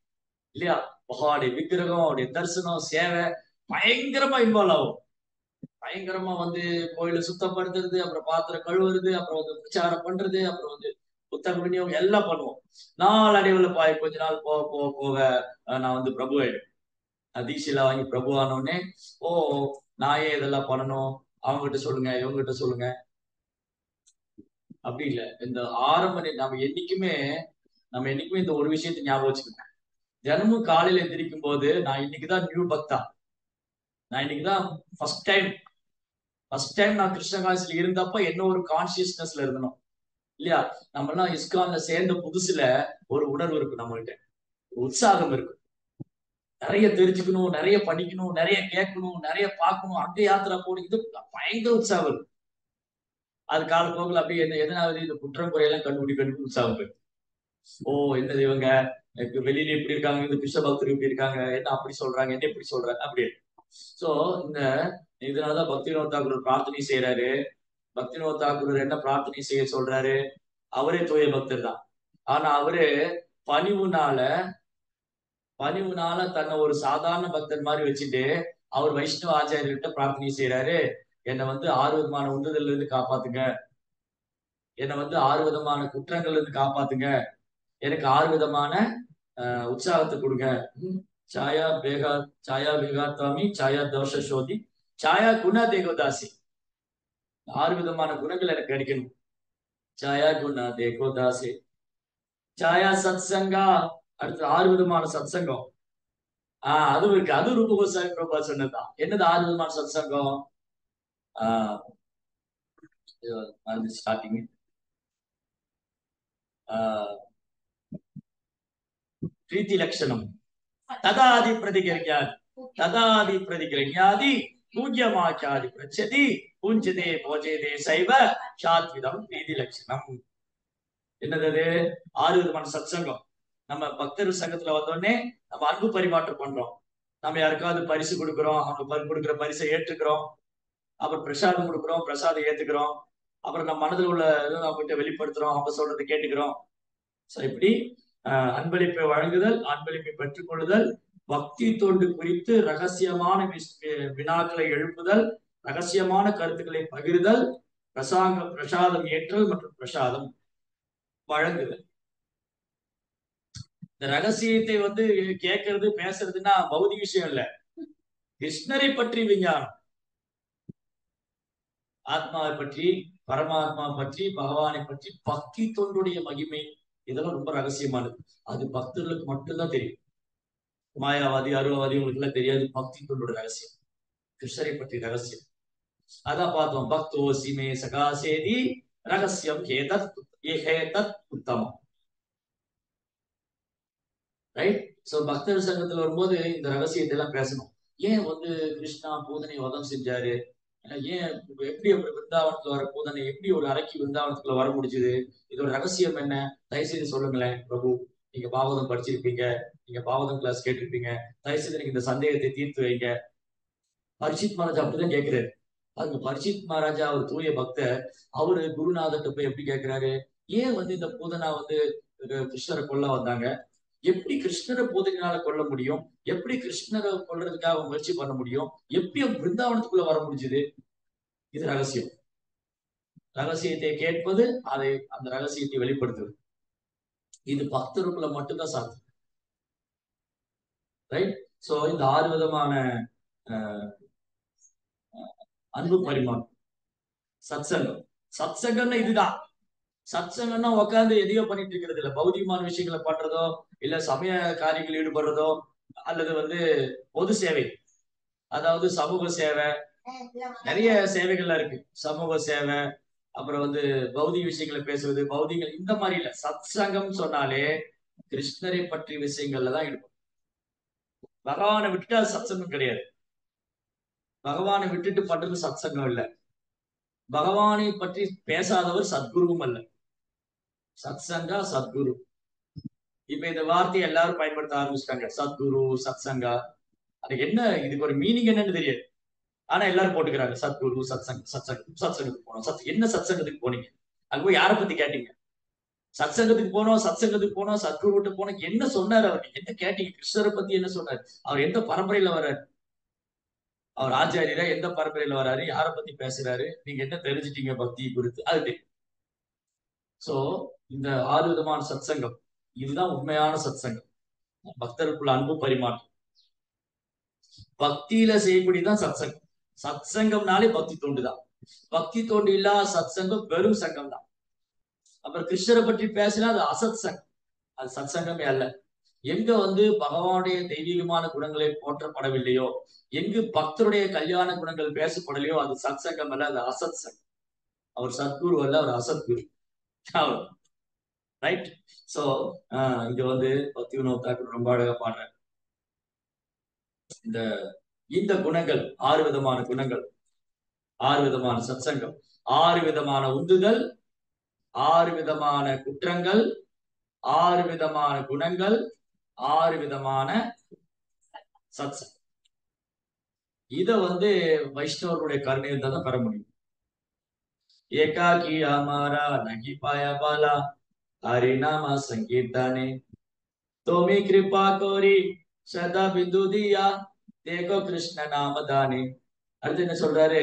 இல்லையா? அவருடைய விக்கிரகம், அவருடைய தரிசனம், சேவை பயங்கரமா இன்வால்வ் ஆகும். பயங்கரமா வந்து கோயிலை சுத்தப்படுத்துறது, அப்புறம் பாத்திரம் கழுவுறது, அப்புறம் வந்து பிரச்சாரம் பண்றது, அப்புறம் வந்து புத்தக விநியோகம் எல்லாம் பண்ணுவோம். நாளடைவுல கொஞ்ச நாள் போக போக போக நான் வந்து பிரபு ஆயிடும். தீட்சிலா வாங்கி பிரபு ஆனோடனே ஓ நான் ஏன் இதெல்லாம் பண்ணணும், அவங்ககிட்ட சொல்லுங்க, இவங்ககிட்ட சொல்லுங்க, அப்படி இல்லை. இந்த ஆரம்ப நம்ம என்னைக்குமே இந்த ஒரு விஷயத்தை ஞாபகம் வச்சுக்கோங்க. தினமும் காலையில எந்திரிக்கும் போது நான் இன்னைக்குதான் நியூ பக்தா, நான் இன்னைக்குதான் ஃபர்ஸ்ட் டைம் நான் கிருஷ்ணகாசில இருந்தப்ப என்ன ஒரு கான்சியஸ்னஸ்ல இருந்தணும் இல்லையா? நம்ம எல்லாம் இஸ்கான்ல சேர்ந்த புதுசுல ஒரு உணர்வு இருக்கு, நம்மகிட்ட உற்சாகம் இருக்கு. நிறைய தெரிஞ்சுக்கணும், நிறைய படிக்கணும், நிறைய கேட்கணும், நிறைய பார்க்கணும், அங்க யாத்திரா போகணும், இது பயங்கர உற்சாகம் இருக்கு. அது காலப்போக்கில் அப்படியே எதனாவது இந்த குற்றம் குறையெல்லாம் கண்டுபிடிக்கணும் உற்சாகம் இருக்கு. ஓ என்னது இவங்க வெளியில இப்படி இருக்காங்க, இந்த கிருஷ்ண பக்தர் இப்படி இருக்காங்க, என்ன அப்படி சொல்றாங்க, என்ன இப்படி சொல்றாங்க அப்படி. சோ இதனாலதான் பக்திவினோத் தாக்கூர் பிரார்த்தனை செய்யறாரு. பக்திவினோத் தாக்கூர் என்ன பிரார்த்தனை செய்ய சொல்றாரு? அவரே தூய பக்தர் தான். ஆனா அவரு பணிவுனால தன்னை ஒரு சாதாரண பக்தர் மாதிரி வச்சுட்டு அவர் வைஷ்ணவ ஆச்சாரியர்கிட்ட பிரார்த்தனை செய்யறாரு. என்னை வந்து 6 விதமான உந்துதல்ல இருந்து காப்பாத்துங்க, என்னை வந்து 6 விதமான குற்றங்கள்ல இருந்து காப்பாத்துங்க, எனக்கு 6 விதமான உற்சாகத்தை கொடுங்க. சாயா பேகாத்தாமி சாயா தோஷ சோதி சாயா குண தேகோதாசி. 6 விதமான குணங்கள் எனக்கு கிடைக்கணும். சாயா குண தேகோதாசி சாயா சத் சங்கா. அடுத்து 6 விதமான சத் சங்கம். அதுவும் இருக்கு, அது ரூப கோஸ்வாமி பிரபா சொன்னதுதான். என்னது 6 விதமான சத் சங்கம்? ஸ்டார்டிங் பிரீத்தி லட்சணம் ததாதி பிரதிகிரண்யாதி பூஜ்யமாச்சாதி பிரச்சதி புஞ்சதே போஜேதே சைவ சாத்விதம் பிரீதி லட்சணம். என்னது 6 விதமான சத்சங்கம். நம்ம பக்தர் சங்கத்துல வந்தோடனே நம்ம அன்பு பரிமாற்றம் பண்றோம். நம்ம யாருக்காவது பரிசு கொடுக்குறோம், அவங்க கொடுக்குற பரிசை ஏற்றுக்கிறோம். அப்புறம் பிரசாதம் கொடுக்குறோம், பிரசாதம் ஏத்துக்கிறோம். அப்புறம் நம்ம மனதில் உள்ள அவங்க கிட்ட வெளிப்படுத்துறோம், அவங்க சொல்றதை கேட்டுக்கிறோம். சோ இப்படி அன்பளிப்பை வழங்குதல், அன்பளிப்பை பெற்றுக்கொள்ளுதல், பக்தி தொண்டு குறித்து ரகசியமான வினாக்களை எழுப்புதல், ரகசியமான கருத்துக்களை பகிர்தல், பிரசாதம் ஏற்றல் மற்றும் பிரசாதம் வழங்குதல். இந்த ரகசியத்தை கேட்கறது பேசுறதுன்னா பௌதிக விஷயம் இல்ல, கிருஷ்ணரை பற்றி விஞ்ஞானம், ஆத்மாவை பற்றி, பரமாத்மா பற்றி, பகவானை பற்றி, பக்தி தொண்டுடைய மகிமை, இதெல்லாம் ரொம்ப ரகசியமானது. அது பக்தர்களுக்கு மட்டும்தான் தெரியும். மாயாவாதி, அருளவாதி உங்களுக்கு எல்லாம் தெரியாது. பக்தி தொண்டோட ரகசியம், கிருஷ்ணரை பற்றி ரகசியம். அதான் பார்த்தோம். பக்தோசி மே சகாசேதி ரகசியம் ஏதத் உத்தமம். ரைட். சோ பக்தர் சங்கத்துல வரும்போது இந்த ரகசியத்தை எல்லாம் பேசணும். ஏன் கிருஷ்ணா பூதனை வதம் செஞ்சாரு, ஏன் எப்படி அப்படி விருந்தாவனத்துல வர பூதனை எப்படி ஒரு அரைக்கி விருந்தாவனத்துக்குள்ள வர முடிஞ்சது, இதோட ரகசியம் என்ன, தயவுசெய்து சொல்லுங்களேன் பிரபு. நீங்க பாவதம் படிச்சிருப்பீங்க, நீங்க பாவதம் கிளாஸ் கேட்டிருப்பீங்க, தயவுசெய்து நீங்க இந்த சந்தேகத்தை தீர்த்து வைங்க. பரிஷித் மகாராஜா அப்படிதான் கேட்கிறாரு. அதுக்கு பரிஷித் மகாராஜா அவர் தூய பக்தர். அவரு குருநாதர்கிட்ட போய் எப்படி கேட்கிறாரு, ஏன் இந்த பூதனா கிருஷ்ணரை கொல்ல வந்தாங்க, எப்படி கிருஷ்ணரை பூதனால கொல்ல முடியும், எப்படி கிருஷ்ணரை கொல்றதுக்காக முயற்சி பண்ண முடியும், எப்படி பிருந்தாவனத்துக்குள்ள வர முடிஞ்சது. இது ரகசியம். ரகசியத்தை கேட்பது, அதை அந்த ரகசியத்தை வெளிப்படுத்துவது, இது பக்தருக்குள்ள மட்டும்தான் சாத்தியம். ரைட். சோ இந்த 6 விதமான அன்பு பரிமாணம் சத்சங்கம். சத்சங்கம்னா இதுதான். சத்சங்கம்னா உட்காந்து எதையோ பண்ணிட்டு இருக்கிறது இல்ல, பௌதிகமான விஷயங்களை பண்றதோ, இல்ல சமய காரியங்கள் ஈடுபடுறதோ, அல்லது பொது சேவை, அதாவது சமூக சேவை, நிறைய சேவைகள்லாம் இருக்கு. சமூக சேவை, அப்புறம் பௌதிக விஷயங்களை பேசுவது, பௌதிக இந்த மாதிரி இல்ல. சத்சங்கம் சொன்னாலே கிருஷ்ணரை பற்றிய விஷயங்கள்ல தான் ஈடுபடும். பகவானை விட்டுட்டு அது சத்சங்கம் கிடையாது. பகவானை விட்டுட்டு பண்றது சத்சங்கம் இல்ல. பகவானை பற்றி பேசாதவர் சத்குருவும் அல்ல. சத்சங்கா சத்குரு. இப்ப இந்த வார்த்தையை எல்லாரும் பயன்படுத்த ஆரம்பிச்சிட்டாங்க. சத்குரு, சத்சங்கா. அதுக்கு என்ன, இதுக்கு ஒரு மீனிங் என்னன்னு தெரியாது. ஆனா எல்லாரும் போட்டுக்கிறாங்க சத்குரு, சத்சங்கத்துக்கு போனோம். என்ன சத்சங்கத்துக்கு போனீங்க, அங்க போய் யாரை பத்தி கேட்டீங்க? சத்சங்கத்துக்கு போனோம், சத்குரு விட்டு போனோம். என்ன சொன்னாரு அவர், என்ன கேட்டீங்க? கிருஷ்ணரை பத்தி என்ன சொன்னாரு? அவர் எந்த பரம்பரையில வர்றாரு, அவர் ஆச்சாரியரா, எந்த பரம்பரையில வர்றாரு, யாரை பத்தி பேசுறாரு, நீங்க என்ன தெரிஞ்சுட்டீங்க பக்தி குறித்து, அது தெரியும். சோ இந்த 6 விதமான சத்சங்கம், இதுதான் உண்மையான சத்சங்கம். பக்தருக்குள்ள அன்பு பரிமாற்றம், பக்தியில செய்யக்கூடியதான் சத்சங்கம். சத்சங்கம்னாலே பக்தி தொண்டுதான். பக்தி தொண்டு இல்லாத சத்சங்கம் வெறும் சங்கம் தான். அப்புறம் கிருஷ்ணரை பற்றி பேசினா அது அசத் சங்கம், அது சத்சங்கமே அல்ல. எங்க பகவானுடைய தெய்வீகமான குணங்களை போற்றப்படவில்லையோ, எங்கு பக்தருடைய கல்யாண குணங்கள் பேசப்படலையோ, அது சத்சங்கம் அல்ல, அது அசத் சங்கம். அவர் சத்குரு அல்ல, அவர் அசத்குரு. ரைட். சோ இங்க பக்தி வினோத் தாக்கூர் ரொம்ப அழகா பாடுறார். இந்த குணங்கள், 6 விதமான குணங்கள், 6 விதமான சத்சங்கம், 6 விதமான உந்துதல், 6 விதமான குற்றங்கள், 6 விதமான குணங்கள், 6 விதமான சத்சங்கம். இத வைஷ்ணவர்களுடைய கருணை இருந்தா தான் பெற முடியும். ஏகாகி அமாரா நகி பாயா பாலா ஹரிநாமா சங்கீர்த்தனே தோமி கிருபா கோரி சதா பிந்து தியா தேகோ கிருஷ்ண நாம தானே. அடுத்து என்ன சொல்றாரு,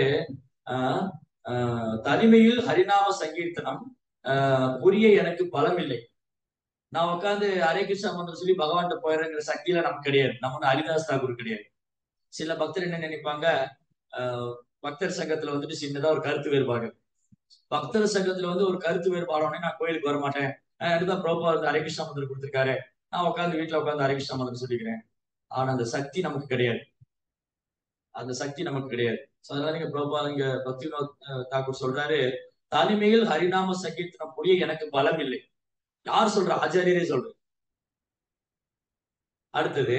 தனிமையில் ஹரிநாம சங்கீர்த்தனம் புரிய எனக்கு பலம் இல்லை. நான் உட்காந்து ஹரே கிருஷ்ணா மந்திரம் சொல்லி பகவான்கிட்ட போயிடுறேங்கிற சக்தியில நமக்கு கிடையாது. நம்ம ஹரிதாஸ் தாக்கூர் கிடையாது. சில பக்தர் என்ன நினைப்பாங்க, பக்தர் சங்கத்துல சின்னதா ஒரு கருத்து வேறுபாடு, பக்தர் சங்கத்துல ஒரு கருத்து வேறுபாடு, நான் கோயிலுக்கு வர மாட்டேன், அதுதான் பிரபா ஹரே கிருஷ்ணா மந்திரம் கொடுத்திருக்காரு, நான் உட்காந்து வீட்டுல உட்காந்து ஹரே கிருஷ்ணா மந்திரம் சொல்லிக்கிறேன். ஆனா அந்த சக்தி நமக்கு கிடையாது, அந்த சக்தி நமக்கு கிடையாது. அதனால நீங்க பிரபா இங்க பக்தி வினோத் தாக்கூர் சொல்றாரு, தனிமையில் ஹரிநாம சங்கீர்த்தனம் புரிய எனக்கு பலம் இல்லை. யார் சொல்ற? ஆச்சாரியரே சொல்ற. அடுத்தது,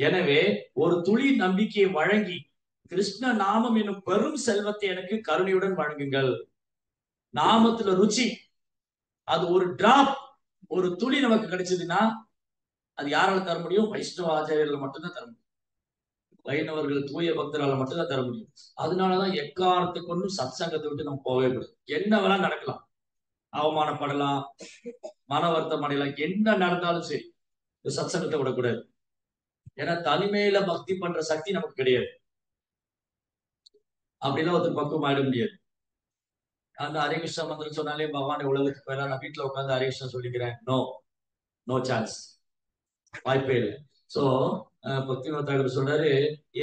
எனவே ஒரு துளி நம்பிக்கையை வழங்கி கிருஷ்ண நாமம் என்னும் பெரும் செல்வத்தை எனக்கு கருணையுடன் வழங்குங்கள். நாமத்துல ருச்சி, அது ஒரு டிராப், ஒரு துளி நமக்கு கிடைச்சதுன்னா அது யாரால தர முடியும்? வைஷ்ணவ ஆச்சாரியர்கள் மட்டும்தான் தர முடியும். வைணவர்கள் தூய பக்தரால மட்டும்தான் தர முடியும். அதனாலதான் எக்காரணத்தை கொண்டும் சத் சங்கத்தை விட்டு நம்ம போகவே கூடாது. என்ன வேணா நடக்கலாம், அவமானப்படலாம், மன வருத்தம் அடையலாம், என்ன நடந்தாலும் சரி சத் சங்கத்தை விடக்கூடாது. ஏன்னா தனிமையில பக்தி பண்ற சக்தி நமக்கு கிடையாது. அப்படிலாம் ஒருத்தர் பக்குவம் ஆயிட முடியாது. அந்த ஹரே கிருஷ்ணா மந்திரம் சொன்னாலே பகவான் உலகத்துக்கு போயிடலாம், நான் வீட்டுல உட்காந்து ஹரே கிருஷ்ணா சொல்லிக்கிறேன், நோ, நோ சான்ஸ், வாய்ப்பே இல்லை. சோ பக்திநாத் தாகூர் சொல்றாரு,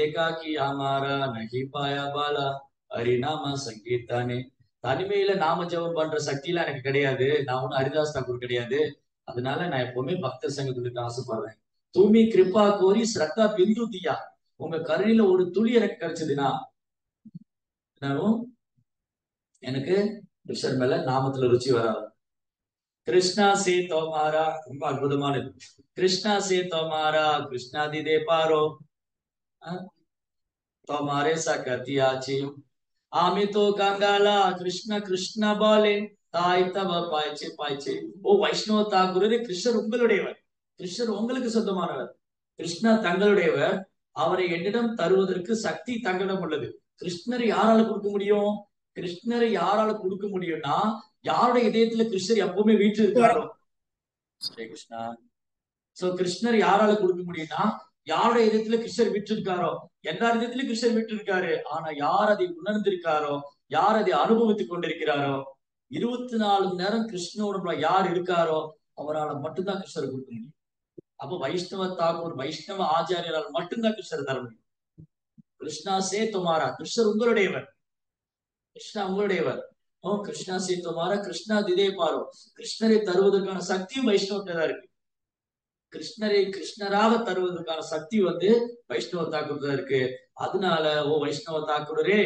ஏகாக்கி ஆமாரா நகி பாயா பாலா ஹரிநாம சங்கீர்த்தானே. தனிமையில நாம ஜெபம் பண்ற சக்தி எல்லாம் எனக்கு கிடையாது, நான் ஒன்னும் ஹரிதாஸ் தாக்கூர் கிடையாது. அதனால நான் எப்பவுமே பக்தர் சங்கத்துக்கு ஆசைப்படுறேன். தூமி கிருப்பா கோரி ஸ்ரத்தா பிந்து தியா, உங்க கருணையில ஒரு துளி எனக்கு கிடைச்சதுன்னா எனக்கு கிருஷ்ணர் மேல நாமத்துல ருச்சி வராது. கிருஷ்ணா சே தோமாரா, ரொம்ப அற்புதமானது. கிருஷ்ணா சே தோமாரா கிருஷ்ணா திதே பாரோ தோமாரே சகத்தியாச்சி आमी तो गंगाला कृष्ण कृष्ण बोले தாய் தவ பாய்ச்சி பாய்ச்சி. ஓ வைஷ்ணவ தாக்குரே, கிருஷ்ணர் உங்களுடையவர், கிருஷ்ணர் உங்களுக்கு சொந்தமானவர், கிருஷ்ணா தங்களுடையவர், அவரை என்னிடம் தருவதற்கு சக்தி தங்களிடம் உள்ளது. கிருஷ்ணரை யாரால கொடுக்க முடியும்? கிருஷ்ணரை யாரால கொடுக்க முடியும்னா யாருடைய இதயத்துல கிருஷ்ணர் எப்பவுமே வீட்டு இருக்காரோ. ஹரே கிருஷ்ணா. சோ கிருஷ்ணர் யாரால கொடுக்க முடியும்னா யாருடைய இதயத்துல கிருஷ்ணர் விட்டிருக்காரோ. எல்லா இதயத்திலும் கிருஷ்ணர் விட்டிருக்காரு. ஆனா யார் அதை உணர்ந்திருக்காரோ, யார் அதை அனுபவித்துக் கொண்டிருக்கிறாரோ, 24 மணி நேரம் கிருஷ்ணோட யார் இருக்காரோ அவரால் மட்டும்தான் கிருஷ்ணர் கொடுக்க முடியும். அப்போ வைஷ்ணவ தாக்கூர், வைஷ்ணவ ஆச்சாரியரால் மட்டும்தான் கிருஷ்ணர் தர முடியும். கிருஷ்ணா சே துமாரா, கிருஷ்ணர் உங்களுடையவர், கிருஷ்ணா உங்களுடையவர். ஓ கிருஷ்ணா சே துமாரா கிருஷ்ணா திதே பாரோ, கிருஷ்ணரை தருவதற்கான சக்தியும் வைஷ்ணவத்தை தான் இருக்கு. கிருஷ்ணரை கிருஷ்ணராக தருவதற்கான சக்தி வைஷ்ணவ தாக்கூர் தான் இருக்கு. அதனால ஓ வைஷ்ணவ தாக்கூரே,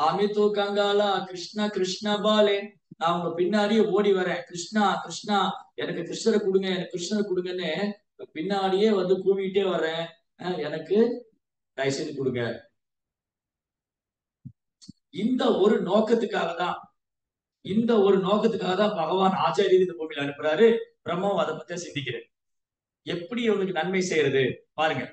ஆமித்து கங்காலா கிருஷ்ணா கிருஷ்ணா பாலே, நான் உங்க பின்னாடியே ஓடி வரேன், கிருஷ்ணா கிருஷ்ணா எனக்கு கிருஷ்ணரை கொடுங்க, எனக்கு கிருஷ்ணரை கொடுங்கன்னு பின்னாடியே கூவிட்டே வர்றேன், எனக்கு தயவுசெய்து கொடுங்க. இந்த ஒரு நோக்கத்துக்காக தான், இந்த ஒரு நோக்கத்துக்காக தான் பகவான் ஆச்சாரியர் இந்த பூமியில அனுப்புறாரு. பிரம்மாவும் அதை பத்தி சிந்திக்கிறேன். எப்படி உங்களுக்கு நன்மை செய்யறது பாருங்க.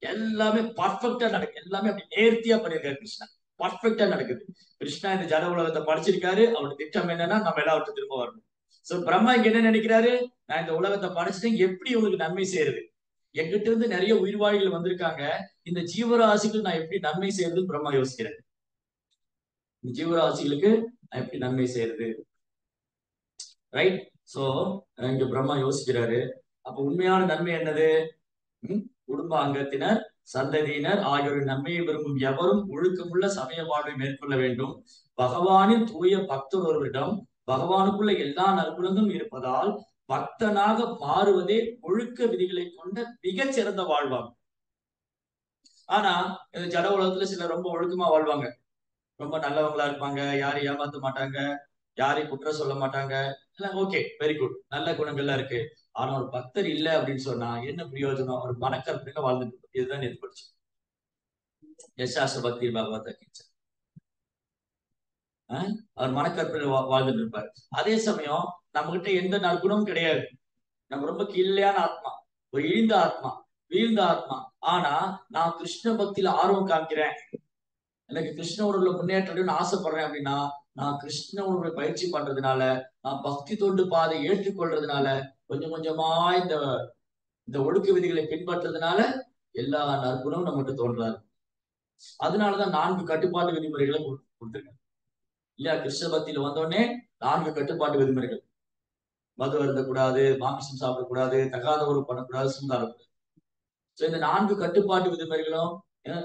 எல்லாமே பர்ஃபெக்டா நடக்குது, எல்லாமே அப்படி நேர்த்தியா பண்ணிருக்காரு கிருஷ்ணா, பர்ஃபெக்டா நடக்குது. கிருஷ்ணா இந்த ஜட உலகத்தை படைச்சிருக்காரு. அவருடைய திட்டம் என்னன்னா நம்ம எல்லாவற்றையும் திரும்ப வரணும். சோ பிரம்மா இங்க என்ன நினைக்கிறாரு, நான் இந்த உலகத்தை படைச்சிட்டேன், எப்படி உங்களுக்கு நன்மை செய்யறது? எங்கிட்ட இருந்து நிறைய உயிர்வாழிகள் வந்திருக்காங்க, இந்த ஜீவராசிகள் நான் எப்படி நன்மை செய்யறதுன்னு பிரம்மா யோசிக்கிறேன். இந்த ஜீவராசிகளுக்கு நான் எப்படி நன்மை செய்யறது, ரைட்? சோ இங்க பிரம்மா யோசிக்கிறாரு. அப்ப உண்மையான நன்மை என்னது? குடும்ப அங்கத்தினர், சந்ததியினர் ஆகியோரின் நன்மையை விரும்பும் எவரும் ஒழுக்கமுள்ள சமய வாழ்வை மேற்கொள்ள வேண்டும். பகவானின் தூய பக்தர் ஒருவரிடம் பகவானுக்குள்ள எல்லா நற்குணங்களும் இருப்பதால் பக்தனாக மாறுவதே ஒழுக்க விதிகளை கொண்ட மிகச் சிறந்த வாழ்வாகும். ஆனா இந்த ஜட உலகத்துல சிலர் ரொம்ப ஒழுக்கமா வாழ்வாங்க, ரொம்ப நல்லவங்களா இருப்பாங்க, யாரையும் ஏமாத்த மாட்டாங்க, யாரையும் குற்றம் சொல்ல மாட்டாங்க, ஓகே வெரி குட், நல்ல குணங்கள்லாம் இருக்கு. ஆனா ஒரு பக்தர் இல்ல அப்படின்னு சொன்னா என்ன பிரயோஜனம்? ஒரு மனக்கற்பனையில வாழ்ந்துட்டு, இதுதான் ஏற்படுச்சு யசாஸ்திர பக்தி பகவத் கீச்சன். அவர் மனக்கற்பனையில வாழ்ந்துட்டு இருப்பாரு. அதே சமயம் நம்ம கிட்ட எந்த நற்குணமும் கிடையாது, நம்ம ரொம்ப கீழையான ஆத்மா, ஒரு இழிந்த ஆத்மா, வீழ்ந்த ஆத்மா. ஆனா நான் கிருஷ்ண பக்தியில ஆர்வம் காமிக்கிறேன், எனக்கு கிருஷ்ண உணர்வுல முன்னேற்றம்னு ஆசைப்படுறேன் அப்படின்னா, நான் கிருஷ்ண உணர்வை பயிற்சி பண்றதுனால, நான் பக்தி தொண்டு பாதை ஏற்றுக்கொள்றதுனால, கொஞ்சம் கொஞ்சமா இந்த இந்த ஒழுக்க விதிகளை பின்பற்றதுனால எல்லா நற்குணமும் நம்மகிட்ட தோன்றாரு. அதனாலதான் 4 கட்டுப்பாட்டு விதிமுறைகளை கொடுத்துருக்காங்க இல்லையா? கிருஷ்ண பக்தியில வந்தோடனே 4 கட்டுப்பாட்டு விதிமுறைகள். மது அருந்தக்கூடாது, மாமிசம் சாப்பிடக்கூடாது, தகாத உறவு பண்ணக்கூடாது, சூதாடக்கூடாது. சோ இந்த 4 கட்டுப்பாட்டு விதிமுறைகளும்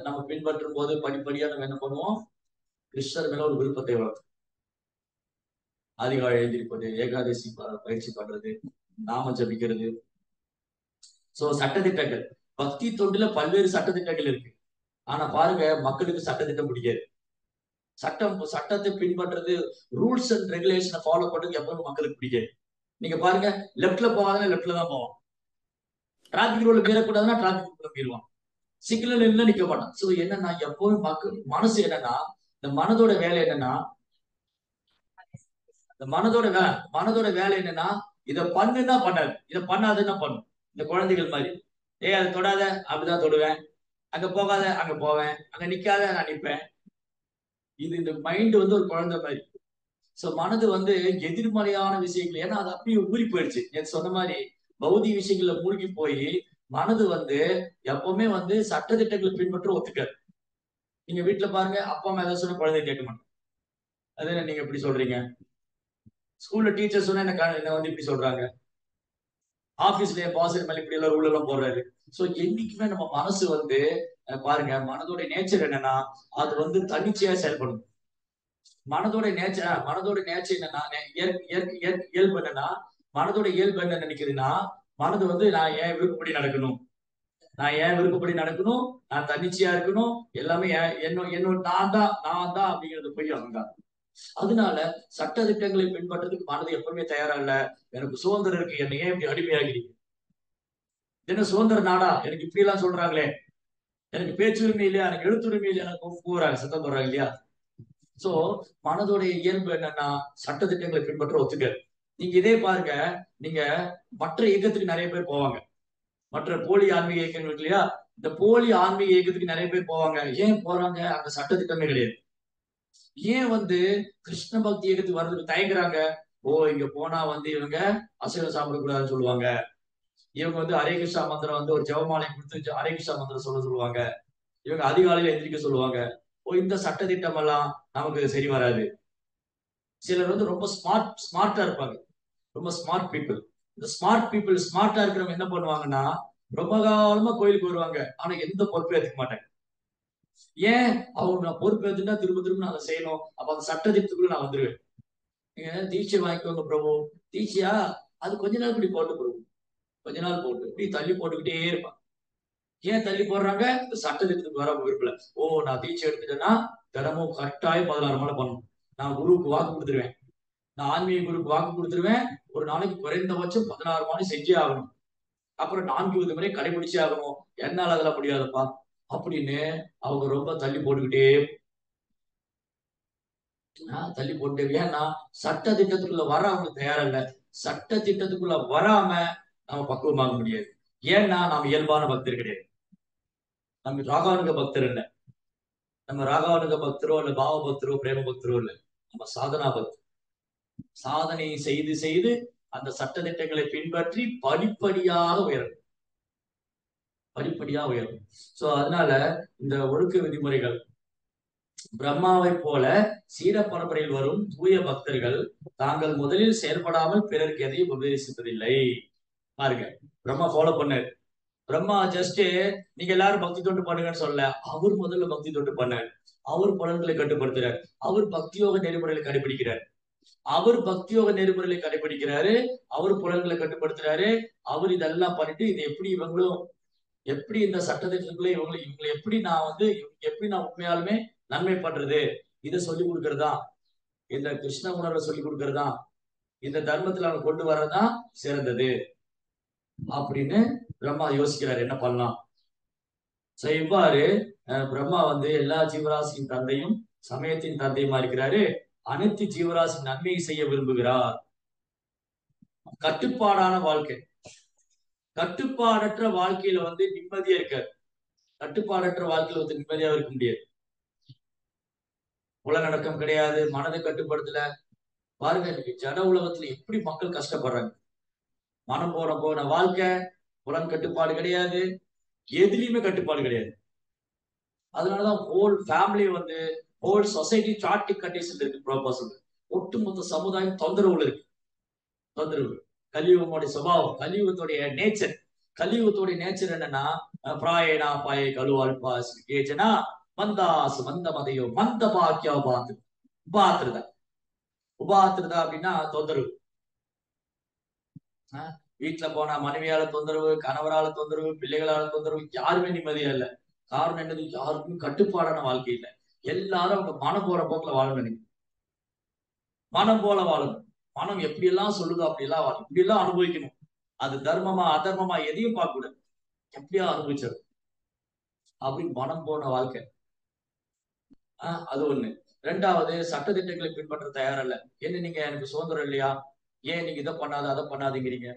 நம்ம பின்பற்றும் போது படிப்படியா நம்ம என்ன பண்ணுவோம்? கிருஷ்ணர் மேல ஒரு விருப்பத்தை வளர்க்கும். அதிகாலை எழுந்திருப்பது, ஏகாதசி பயிற்சி பண்றது, நாம ஜபிக்கிறது. சோ சட்டத்திட்டங்கள், பக்தி தொண்டுல பல்வேறு சட்டத்திட்டங்கள் இருக்கு. ஆனா பாருங்க, மக்களுக்கு சட்டத்திட்டம் பிடிக்காது. சட்டத்தை பின்பற்றது, ரூல்ஸ் அண்ட் ரெகுலேஷனை ஃபாலோ பண்றது எப்பவும் மக்களுக்கு பிடிக்காது. நீங்க பாருங்க, லெப்ட்ல போவாங்கன்னா லெப்ட்ல தான் போவோம், டிராபிக் ரூல் மீறக்கூடாதுன்னா டிராபிக் ரூல் மீறுவான், சிக்னல் நின்று நிக்க மாட்டான். சோ என்னன்னா எப்பவும் மக்கள் மனசு என்னன்னா, இந்த மனதோட வேலை என்னன்னா இந்த மனதோட வேலை என்னன்னா, இதை பண்ணுன்னா பண்ணாது, இதை பண்ணாதுன்னா பண்ணும். இந்த குழந்தைகள் மாதிரி, அதை தொடாத, அப்படிதான் தொடுவேன். அங்க போகாத, அங்க போவேன். அங்க நிக்காத, நான் நிப்பேன். இந்த மைண்ட் ஒரு குழந்தை மாதிரி. சோ மனது எதிர்மறையான விஷயங்கள், ஏன்னா அது அப்படியே ஊறி போயிடுச்சு. நேத்து சொன்ன மாதிரி பௌதிக விஷயங்கள்ல மூழ்கி போய் மனது எப்பவுமே சட்டதிட்டங்களை பின்பற்ற ஒத்துக்காது. நீங்க வீட்டுல பாருங்க, அப்பா அம்மா ஏதாவது சொன்னா குழந்தை கேட்க மாட்டேன். அது என்ன நீங்க எப்படி சொல்றீங்க? ஸ்கூல்ல டீச்சர் சொன்னா என்ன இப்படி சொல்றாங்க. ஆபீஸ்ல என் பாஸ் மேல இப்படி எல்லாம் ரூல் எல்லாம் போடுறாரு. சோ என்னைக்குமே நம்ம மனசு பாருங்க, மனதோட நேச்சர் என்னன்னா, அது தன்னிச்சையா செயல்படும். மனதோட நேச்சர் என்னன்னா, இயல்பு என்னன்னா, மனதோட இயல்பு என்ன நினைக்குதுன்னா, மனது நான் ஏன் விருப்பப்படி நடக்கணும், நான் தன்னிச்சையா இருக்கணும், எல்லாமே என்னோட நான் தான் அப்படிங்கிறது போய் அங்கதான். அதனால சட்ட திட்டங்களை பின்பற்றதுக்கு மனது எப்பவுமே தயாரா இல்ல. எனக்கு சுதந்திரம் இருக்கு, என்ன ஏன் இப்படி அடிமையாகிறீங்க? என்ன சுதந்திர நாடா, எனக்கு இப்படி எல்லாம் சொல்றாங்களே, எனக்கு பேச்சுரிமை இல்லையா, எனக்கு எழுத்துரிமை இல்லையா, எனக்கு கூறாங்க, சத்தம் போடுறாங்க இல்லையா. சோ மனதுடைய இயல்பு என்னன்னா, சட்டதிட்டங்களை பின்பற்ற ஒத்துக்க. நீங்க இதே பாருங்க, நீங்க மற்ற இயக்கத்துக்கு நிறைய பேர் போவாங்க. மற்ற போலி ஆன்மீக இயக்கங்கள் இருக்கு இல்லையா, இந்த போலி ஆன்மீக இயக்கத்துக்கு நிறைய பேர் போவாங்க. ஏன் போறாங்க? அங்க சட்டத்திட்டமே கிடையாது. ஏன் கிருஷ்ண பக்தி இயக்கத்துக்கு வர்றதுக்கு தயங்குறாங்க? ஓ, இங்க போனா இவங்க அசைவம் சாப்பிடக்கூடாதுன்னு சொல்லுவாங்க. இவங்க ஹரே கிருஷ்ணா மந்திரம் ஒரு ஜெபமாலை கொடுத்து ஹரே கிருஷ்ணா மந்திரம் சொல்லுவாங்க. இவங்க அதிகாலையில எந்திரிக்க சொல்லுவாங்க. ஓ, இந்த சட்டத்திட்டம் எல்லாம் நமக்கு சரி வராது. சிலர் ரொம்ப ஸ்மார்ட்டா இருப்பாங்க, ரொம்ப ஸ்மார்ட் பீப்புள். இந்த ஸ்மார்ட் பீப்புள், ஸ்மார்ட்டா இருக்கிறவங்க என்ன பண்ணுவாங்கன்னா, ரொம்ப காலமா கோயிலுக்கு வருவாங்க, ஆனா எந்த பொறுப்பையும் எடுத்துக்க மாட்டாங்க. ஏன்? அவங்க நான் பொறுப்பு எடுத்துட்டா திரும்ப திரும்ப நான் அதை செய்யணும், அப்ப அந்த சட்டத்திட்டத்துக்குள்ள நான் வந்துருவேன். நீங்க தீட்சை வாங்கிக்கோங்க பிரபு, தீட்சையா, அது கொஞ்ச நாள் இப்படி போட்டு பிரபு, கொஞ்ச நாள் போட்டு இப்படி தள்ளி போட்டுக்கிட்டே இருப்பான். ஏன் தள்ளி போடுறாங்க? இந்த சட்டத்திட்டத்துக்கு வர விருப்பல. ஓ, நான் தீட்சை எடுத்துட்டேன்னா தினமும் கட்டாயம் 16 மணி பண்ணணும். நான் குருவுக்கு வாக்கு கொடுத்துருவேன், நான் ஆன்மீக குருக்கு வாக்கு கொடுத்துருவேன், ஒரு நாளைக்கு குறைந்தபட்சம் 16 மணி செஞ்சே ஆகணும், அப்புறம் 4 விதிமுறை கடைபிடிச்சே ஆகணும், என்னால அதெல்லாம் முடியாதுப்பா அப்படின்னு அவங்க ரொம்ப தள்ளி போட்டுக்கிட்டே தள்ளி போட்டு. ஏன்னா சட்ட திட்டத்துக்குள்ள வர அவங்க தயாரா இல்ல. சட்ட திட்டத்துக்குள்ள வராம நம்ம பக்குவமாக முடியாது. ஏன்னா நாம் இயல்பான பக்தர் கிடையாது, நம்ம ராகானுக பக்தர் இல்ல. நம்ம ராகானுக பக்தரோ இல்ல பாவ பக்தரோ பிரேம பக்தரோ இல்ல, நம்ம சாதனா பக்தர். சாதனை செய்து செய்து அந்த சட்ட திட்டங்களை பின்பற்றி படிப்படியாக உயரும், படிப்படியா உயரும். சோ அதனால இந்த ஒழுக்க விதிமுறைகள், பிரம்மாவை போல சீர பரம்பரையில் வரும் தூய பக்தர்கள் தாங்கள் முதலில் செயல்படாமல் பிறருக்கு எதையும் உபதேசிப்பதில்லை. பாருங்க, பிரம்மா ஃபாலோ பண்ணாரு. பிரம்மா ஜஸ்ட் நீங்க எல்லாரும் பக்தி தொண்டு பண்ணுங்கன்னு சொல்ல, அவர் முதல்ல பக்தி தொண்டு பண்ணார். அவர் புலன்களை கட்டுப்படுத்துறார், அவர் பக்தியோக நெறிமுறைகளை கடைபிடிக்கிறார், அவர் புலன்களை கட்டுப்படுத்துறாரு. அவர் இதெல்லாம் பண்ணிட்டு இது எப்படி இவங்களும் எப்படி இந்த சட்டத்திட்டத்துக்குள்ள இவங்களை எப்படி நான் எப்படி நான் உண்மையாலுமே நன்மை பண்றது, இதை சொல்லி கொடுக்கறதா, இந்த கிருஷ்ண உணர்வை சொல்லி கொடுக்கறதா, இந்த தர்மத்துல அவங்க கொண்டு வர்றதுதான் சிறந்தது அப்படின்னு பிரம்மா யோசிக்கிறார் என்ன பண்ணலாம். இவ்வாறு பிரம்மா எல்லா ஜீவராசியின் தந்தையும் சமயத்தின் தந்தையுமா இருக்கிறாரு. அனைத்து ஜீவராசி நன்மையை செய்ய விரும்புகிறார். கட்டுப்பாடான வாழ்க்கை, கட்டுப்பாடற்ற வாழ்க்கையில நிம்மதியா இருக்காரு. கட்டுப்பாடற்ற வாழ்க்கையில நிம்மதியா இருக்க முடியாது. புலநடக்கம் கிடையாது, மனதை கட்டுப்படுத்தல. பாருங்க, இன்னைக்கு ஜட உலகத்துல எப்படி மக்கள் கஷ்டப்படுறாங்க. மனம் போன வாழ்க்கை, புலன் கட்டுப்பாடு கிடையாது, எதுலயுமே கட்டுப்பாடு கிடையாது. அதனாலதான் whole family whole society chaotic condition இருக்கு. ப்ரோபோசல் ஒட்டுமொத்த சமுதாயம் தொந்தரவுல இருக்கு, தொந்தரவு. கலியுகமுடைய சுபாவம், கலியுகத்துடைய நேச்சர். கலியுகத்துடைய நேச்சர் என்னன்னா, பிராயணா பாய கலுவால்பாஸ் கேஜனா மந்தாசு மந்த மதையோ மந்த பாக்கியா உபாத்திருதா. உபாத்திருதா அப்படின்னா தொந்தரவு. வீட்டுல போனா மனைவியால தொந்தரவு, கணவரால தொந்தரவு, பிள்ளைகளால தொந்தரவு, யாருமே நிம்மதியா இல்ல. காரணம் என்னது? யாருக்கும் கட்டுப்பாடான வாழ்க்கை இல்லை. எல்லாரும் அவங்க மனம் போற போக்குல வாழணும் நினைக்கும். மனம் போல வாழணும், மனம் எப்படி எல்லாம் சொல்லுதோ அப்படி எல்லாம் வாழும், இப்படி எல்லாம் அனுபவிக்கணும். அது தர்மமா அதர்மமா எதையும் பார்க்க கூடாது, எப்படியா அனுபவிச்சிடும் அப்படி மனம் போன வாழ்க்கை. அது ஒண்ணு. ரெண்டாவது சட்டத்திட்டங்களை பின்பற்ற தயாரல்ல. என்ன நீங்க எனக்கு சுதந்திரம் இல்லையா, ஏன் நீங்க இதை பண்ணாத அதை பண்ணாதீங்கிறீங்க.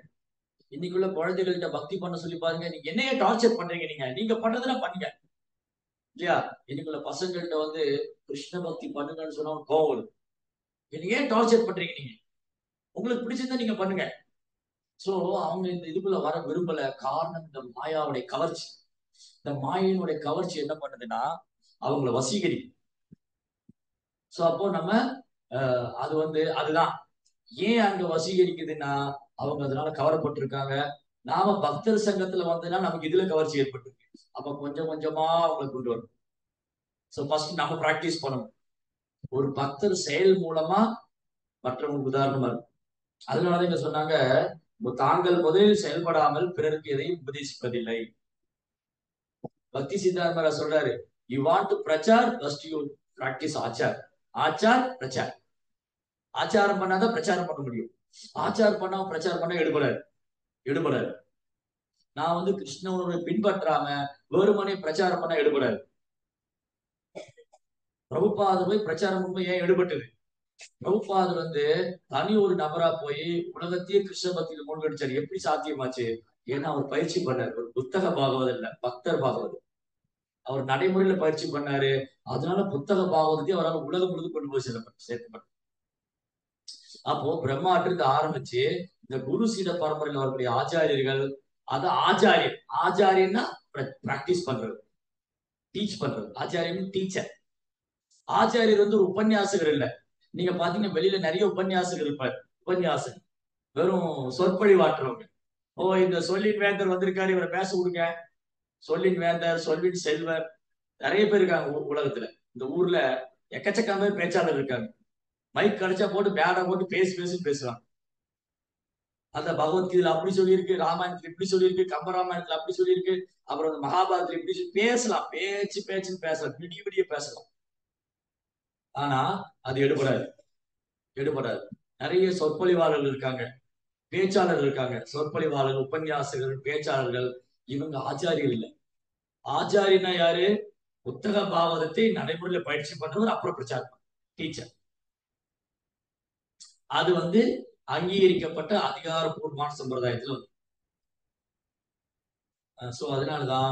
இன்னைக்குள்ள குழந்தைகள்கிட்ட பக்தி பண்ண சொல்லி பாருங்க, நீங்க என்னையே டார்ச்சர் பண்றீங்க, நீங்க பண்றதுலாம் பண்ணுங்க இல்லையா. இன்னைக்குள்ள பசங்கள்கிட்ட வந்து கிருஷ்ண பக்தி பண்ணுங்கன்னு சொன்னா கோவம் வருது. நீங்க ஏன் டார்ச்சர் பண்றீங்க, நீங்க உங்களுக்கு பிடிச்சிருந்தா நீங்க பண்ணுங்க. சோ அவங்க இந்த இதுக்குள்ள வர விரும்பல. காரணம் இந்த மாயாவுடைய கவர்ச்சி. இந்த மாயினுடைய கவர்ச்சி என்ன பண்ணுதுன்னா அவங்கள வசீகரிக்கும். சோ அப்போ நம்ம அது வந்து அதுதான் ஏன் அங்க வசீகரிக்குதுன்னா அவங்க அதனால கவரப்பட்டிருக்காங்க. நாம பக்தர் சங்கத்துல வந்ததுன்னா நமக்கு இதுல கவர்ச்சி ஏற்பட்டிருக்கு. அப்ப கொஞ்சம் கொஞ்சமா அவங்களை கொண்டு வரணும். சோ ஃபர்ஸ்ட் நம்ம பிராக்டிஸ் பண்ணணும். ஒரு பக்தர் செயல் மூலமா மற்றவங்களுக்கு உதாரணமா இருக்கும். அதனாலதான் இங்க சொன்னாங்க, தாங்கள் முதலில் செயல்படாமல் பிறருக்கு எதையும் உபதேசிப்பதில்லை. பக்தி சித்தாந்தா சொல்றாரு, யூ வாண்ட் டு பிரச்சார் ஃபர்ஸ்ட் யூ பிராக்டிஸ் ஆச்சார். ஆச்சார் பிரச்சார். ஆச்சாரம் பண்ணாதான் பிரச்சாரம் பண்ண முடியும். ஆச்சாரம் பண்ணா பிரச்சாரம் பண்ண எடுபடாது. நான் வந்து கிருஷ்ணனுடைய பின்பற்றாம வேறுமனே பிரச்சாரம் பண்ண எடுபடாது. பிரபுபாதர் போய் பிரச்சாரம் பண்ண ஏன் எடுபட்டது? பிரபுபாதர் வந்து தனி ஒரு நபரா போய் உலகத்தையே கிருஷ்ண பக்தியில மூழ்கடிச்சார். எப்படி சாத்தியமாச்சு? ஏன்னா அவர் பயிற்சி பண்ணார். ஒரு புத்தக பாகவதம் இல்ல, பக்தர் பாகவதம். அவர் நடைமுறையில பயிற்சி பண்ணாரு. அதனால புத்தக பாகவதத்தை அவரால் உலகம் முழுது கொண்டு போய் சேர்க்கப்பட்டார். அப்போ பிரம்மாட்டிலிருந்து ஆரம்பிச்சு இந்த குரு சீட பரம்பரையில் வரக்கூடிய ஆச்சாரியர்கள், அது ஆச்சாரியன்னா பிராக்டிஸ் பண்றது, டீச் பண்றது. ஆச்சாரியன் டீச்சர். ஆச்சாரியர் வந்து ஒரு உபன்யாசகர் இல்ல. நீங்க பாத்தீங்கன்னா வெளியில நிறைய உபன்யாசகர் இருப்பார். உபன்யாசகர் வெறும் சொற்பொழிவாற்றுறவங்க. ஓ, இந்த சொல்லின் வேந்தர் வந்திருக்காரு, இவரை பேச விடுங்க. சொல்லின் வேந்தர், சொல்லின் செல்வர், நிறைய பேர் இருக்காங்க உலகத்துல. இந்த ஊர்ல எக்கச்சக்கம் பேர் பேச்சாளர் இருக்காங்க. மைக் கிடைச்சா போட்டு பேட போட்டு பேசுவாங்க. அந்த பகவத்கீதையில அப்படி சொல்லியிருக்கு, ராமாயணத்துல இப்படி சொல்லியிருக்கு, கம்பராமாயணத்துல அப்படி சொல்லியிருக்கு, அப்புறம் மகாபாரதத்துல இப்படி பேசலாம். பேச்சுன்னு பேசலாம், விடிய பேசலாம். ஆனா அது எடுபடாது. நிறைய சொற்பொழிவாளர்கள் இருக்காங்க, பேச்சாளர்கள் இருக்காங்க. சொற்பொழிவாளர்கள், உபன்யாசகர்கள், பேச்சாளர்கள், இவங்க ஆச்சாரியர்கள் இல்லை. ஆச்சாரியனா யாரு? புத்தக பாவதத்தை நடைமுறையில பயிற்சி பண்றவர், அப்புறம் பிரச்சாரம் டீச்சர். அது வந்து அங்கீகரிக்கப்பட்ட அதிகாரப்பூர்வமான சம்பிரதாயத்துல வந்து. சோ அதனாலதான்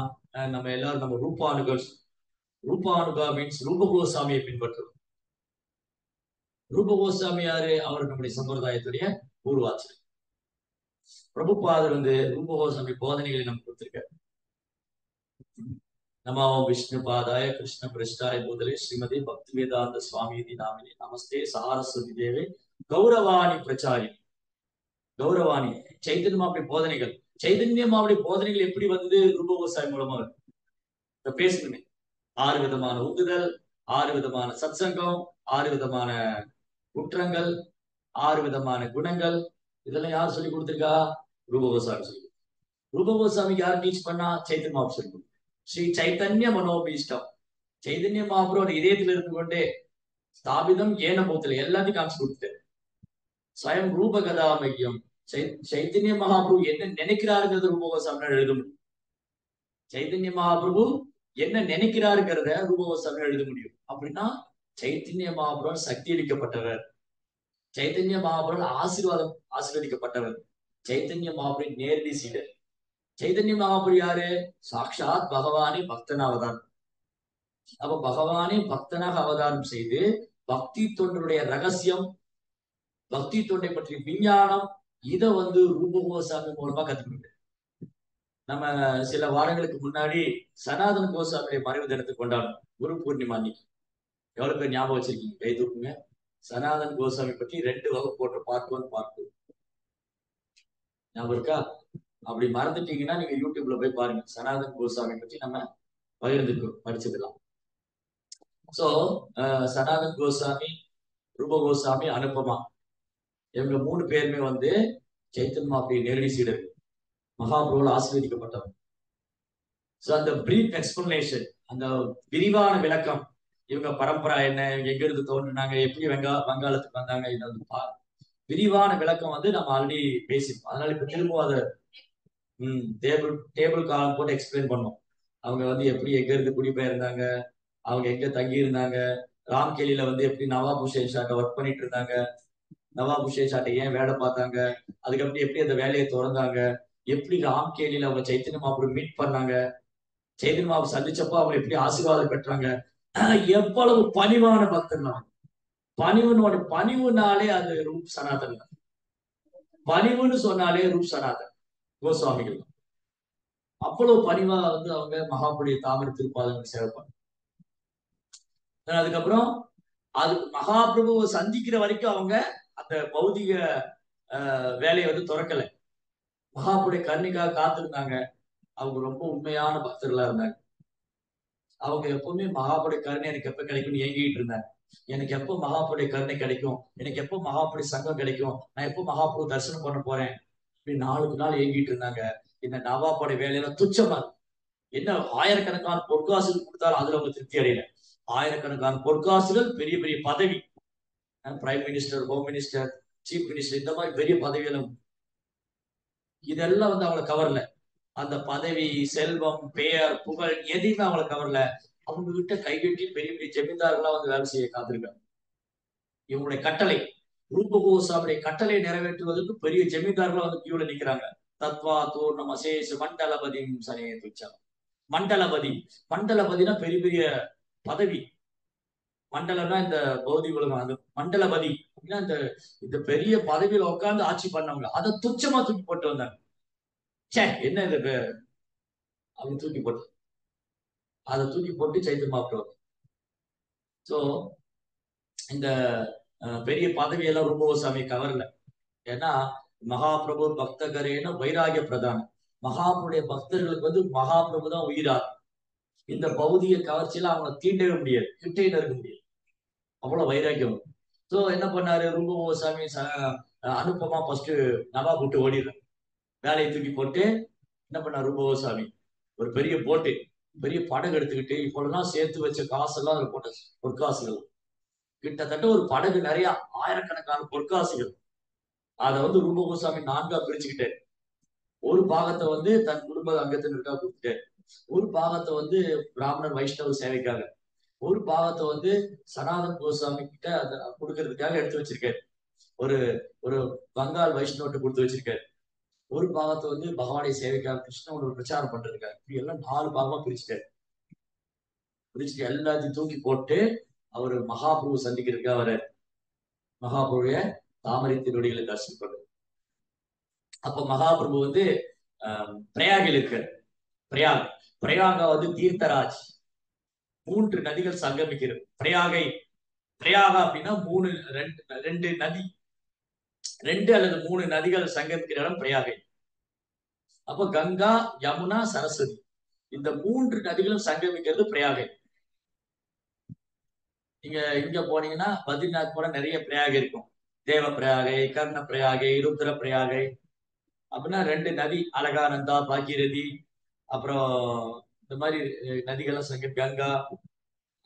நம்ம எல்லாரும் நம்ம ரூபானுகா மீன்ஸ் ரூபகோசாமியை பின்பற்றுவோம். ரூபகோசாமி யாரு? அவர் நம்முடைய சம்பிரதாயத்துடைய பூர்வாச்சர். பிரபுபாதர் வந்து ரூபகோசாமி போதனைகளை நமக்கு கொடுத்திருக்காரு. நமோ விஷ்ணு பாதாய கிருஷ்ண பிரஷ்டாய பூதலே ஸ்ரீமதி பக்தி வேதாந்த சுவாமி நாமினி நமஸ்தே சாரஸ்வதி தேவே கௌரவாணி பிரச்சாரி. கௌரவாணி சைத்தன்யமாவுடைய போதனைகள். சைதன்யமாவுடைய போதனைகள் எப்படி வந்தது? ரூபகோசாமி மூலமா பேசணுமே. 6 விதமான உந்துதல், 6 விதமான சத்சங்கம், 6 விதமான குற்றங்கள், 6 விதமான குணங்கள், இதெல்லாம் யார் சொல்லி கொடுத்திருக்கா? ரூபகோசாமி சொல்லி. ரூபகோசாமிக்கு யார் டீச் பண்ணா? சைத்தன்ய மகாபுரு சொல்லி. ஸ்ரீ சைத்தன்ய மனோபீஷ்டம். சைதன்ய மகாபுரோட இதயத்தில் இருந்து கொண்டே ஸ்தாபிதம் ஏன போத்துல எல்லாத்தையும் காமிச்சு கொடுத்துட்டாரு. ஸ்வயம் ரூபகதா மையம். சைத்தன்ய மகாபிரபு என்ன நினைக்கிறாருங்கிறது ரூபகோசாமி எழுத முடியும். சைதன்ய மகாபிரபு என்ன நினைக்கிறாருங்கிறத ரூபகோசாமி எழுத முடியும். அப்படின்னா சைத்தன்ய மகாபிரபு சக்தி அளிக்கப்பட்டவர், சைத்தன்ய மகாபிரபு ஆசீர்வதிக்கப்பட்டவர், சைத்தன்ய மகாபிரபு நேரடி சீடர். சைதன்ய மகாபிரபு யாரு? சாட்சாத் பகவானே பக்தன் அவதாரம். அப்ப பகவானே பக்தனாக அவதாரம் செய்து பக்தி தொண்டருடைய ரகசியம், பக்தி தொண்டை பற்றிய விஞ்ஞானம், இதை வந்து ரூபகோசாமி மூலமா கத்துக்கிட்டு. நம்ம சில வாரங்களுக்கு முன்னாடி சனாதன கோசாமியுடைய மறைவு தினத்தை கொண்டாடும், குரு பூர்ணிமா அன்னைக்கு. எவ்வளவு பேர் ஞாபகம் வச்சிருக்கீங்க? கை தூக்குங்க. சனாதன் கோசாமி பற்றி 2 வகுப்பு போட்ட பார்ட் 1 பார்ட் 2 ஞாபகம் இருக்கா? அப்படி மறந்துட்டீங்கன்னா நீங்க யூடியூப்ல போய் பாருங்க. சனாதன் கோசாமி பற்றி நம்ம பகிர்ந்துக்கோ, படிச்சதுலாம். சோ சனாதன் கோசாமி, ரூப கோசாமி, அனுபமா, இவங்க 3 பேருமே வந்து சைத்தன்யா அப்படி நேரடி சீடர், மகாபிரபுவால் ஆசீர்வதிக்கப்பட்டவர். சோ அந்த பிரீஃப் எக்ஸ்பிளனேஷன், அந்த விரிவான விளக்கம், இவங்க பரம்பரா என்ன, இவங்க எங்க இருந்து தோன்றினாங்க, எப்படி வங்காளத்துக்கு வந்தாங்க, இது வந்து விரிவான விளக்கம் வந்து நம்ம ஆல்ரெடி பேசிப்போம். அதனால இப்ப திரும்ப அதை டேபிள் காலம் போட்டு எக்ஸ்பிளைன் பண்ணோம். அவங்க வந்து எப்படி எங்க இருந்து குடிபெயர்ந்தாங்க, அவங்க எங்க தங்கி இருந்தாங்க, ராம்கேலியில வந்து எப்படி நவாப் ஹுசேன் ஷாட்ட ஒர்க் பண்ணிட்டு இருந்தாங்க, நவாப் ஹுசேன் ஷாட்ட ஏன் வேலை பார்த்தாங்க, அதுக்கப்புறம் எப்படி அந்த வேலையை திறந்தாங்க, எப்படி ராம்கேலியில அவங்க சைத்தன்ய மகாபிரபு மீட் பண்ணாங்க, சைத்தன்ய மகாபிரபு சந்திச்சப்போ அவங்க எப்படி ஆசீர்வாதம் பெற்றாங்க. எவ்வளவு பணிவான பக்தர்கள். பணிவுனாலே அது ரூப் சனாதன் தான். பணிவுன்னு சொன்னாலே ரூப் சனாதன் கோஸ்வாமிகள் தான். அவ்வளவு பணிவா வந்து அவங்க மகாபுடைய தாமரை திருப்பாதங்கள் சேவைப்பாங்க. அதுக்கப்புறம் அது மகாபிரபுவை சந்திக்கிற வரைக்கும் அவங்க அந்த பௌதிக வேலையை வந்து துறக்கல. மகாபுடைய கருணைக்காக காத்திருந்தாங்க. அவங்க ரொம்ப உண்மையான பக்தர்களா இருந்தாங்க. அவங்க எப்பவுமே மகாபுடைய கருணை எனக்கு எப்ப கிடைக்கும்னு ஏங்கிட்டு இருந்தாங்க. எனக்கு எப்போ மகாபுடைய கருணை கிடைக்கும், எனக்கு எப்போ மகாபுடைய சங்கம் கிடைக்கும், நான் எப்போ மகாபுரு தரிசனம் பண்ண போறேன் அப்படின்னு நாளுக்கு நாள் ஏங்கிட்டு இருந்தாங்க. இந்த நவாபுடைய வேலையெல்லாம் துச்சமா என்ன ஆயிரக்கணக்கான பொற்காசுகள் கொடுத்தாலும் அதுல அவங்க திருப்தி அடையல. ஆயிரக்கணக்கான பொற்காசுகள், பெரிய பெரிய பதவி, prime minister, home minister, chief minister, இந்த மாதிரி பெரிய பதவிகளும் இதெல்லாம் வந்து அவங்களை கவரல. அந்த பதவி, செல்வம், பெயர், புகழ் எதையுமே அவங்களை கவரல. அவங்க கிட்ட கைகட்டி பெரிய பெரிய ஜமீன்தார்களா வந்து வேலை செய்ய காத்திருக்காங்க. இவங்களுடைய கட்டளை, ரூப கோஸ்வாமியுடைய கட்டளை நிறைவேற்றுவதற்கு பெரிய ஜமீன்தார்களா வந்து கியூல நிக்கிறாங்க. தத்வா தூர்ணம் அசேஷ மண்டலபதி சனே துச்சா. மண்டலபதி, மண்டலபதினா பெரிய பெரிய பதவி. மண்டலம்னா இந்த பௌதிக உலகம். அந்த மண்டலபதி அப்படின்னா இந்த பெரிய பதவியில உட்கார்ந்து ஆட்சி பண்ணவங்க அதை துச்சமா தூக்கி போட்டு வந்தாங்க. சே என்ன இது அவங்க தூக்கி போட்டு, அதை தூக்கி போட்டு சைத்தன்ய மகாபிரபு. சோ இந்த பெரிய பதவியெல்லாம் ரூப கோஸ்வாமி கவரல. ஏன்னா மகாபிரபு பக்தகரேன வைராகிய பிரதானம். மகாபுருடைய பக்தர்களுக்கு வந்து மகாபிரபு தான் உயிரார். இந்த பௌதிக கவர்ச்சியில அவங்களை தீண்டவே முடியாது, கிட்டே இருக்க முடியாது. அவ்வளவு வைராக்கியம். சோ என்ன பண்ணாரு ரூப கோஸ்வாமி, அனுப்பமா ஃபர்ஸ்ட் நவாப் விட்டு ஓடிடுறாரு. வேலையை தூக்கி போட்டு என்ன பண்ணார் ரூப கோஸ்வாமி, ஒரு பெரிய போட்டு, பெரிய படகு எடுத்துக்கிட்டு இப்பொழுதுலாம் சேர்த்து வச்ச காசெல்லாம் அதுல போட்ட பொற்காசுகள், கிட்டத்தட்ட ஒரு படகு நிறைய ஆயிரக்கணக்கான பொற்காசுகள். அதை வந்து ரூப கோஸ்வாமி 4ஆ பிரிச்சுக்கிட்டாரு. ஒரு பாகத்தை வந்து தன் குடும்ப அங்கத்தினருக்காக கொடுத்துட்டாரு, ஒரு பாகத்தை வந்து பிராமணர் வைஷ்ணவ சேவைக்காக, ஒரு பாகத்தை வந்து சனாதன் கோஸ்வாமி கிட்ட அதை கொடுக்கறதுக்காக எடுத்து வச்சிருக்காரு, ஒரு ஒரு பங்கால் வைஷ்ணவத்தை கொடுத்து வச்சிருக்காரு, ஒரு பாகத்தை வந்து பகவானுடைய சேவைக்காக கிருஷ்ணனோட பிரச்சாரம் பண்றதுக்காக. இப்படி எல்லாம் 4 பாகமா பிரிச்சுட்டாரு. பிரிச்சுட்டு எல்லாத்தையும் தூக்கி போட்டு அவர் மகாபிரபு சந்திக்கிறதுக்காக வர்றாரு. மகாபிரபுடைய தாமரை திருவடிகளை தரிசனம் பண்றாரு. அப்ப மகாபிரபு வந்து பிரயாகில் இருக்காரு. பிரயாக், பிரயாகா வந்து தீர்த்தராஜ், 3 நதிகள் சங்கமிக்கிறது. பிரயாகா அப்படின்னா 2 நதி, 2 அல்லது 3 நதிகள் சங்கமிக்கிற இடம் பிரயாகை. அப்ப கங்கா, யமுனா, சரஸ்வதி, இந்த 3 நதிகளும் சங்கமிக்கிறது பிரயாகை. நீங்க இங்க போனீங்கன்னா பத்ரிநாத் போல நிறைய பிரயாகை இருக்கும். தேவ பிரயாகை, கர்ண பிரயாகை, ருத்ர பிரயாகை அப்படின்னா 2 நதி, அலகானந்தா, பாகீரதி, அப்புறம் இந்த மாதிரி நதிகள்லாம் சங்கம். கங்கா,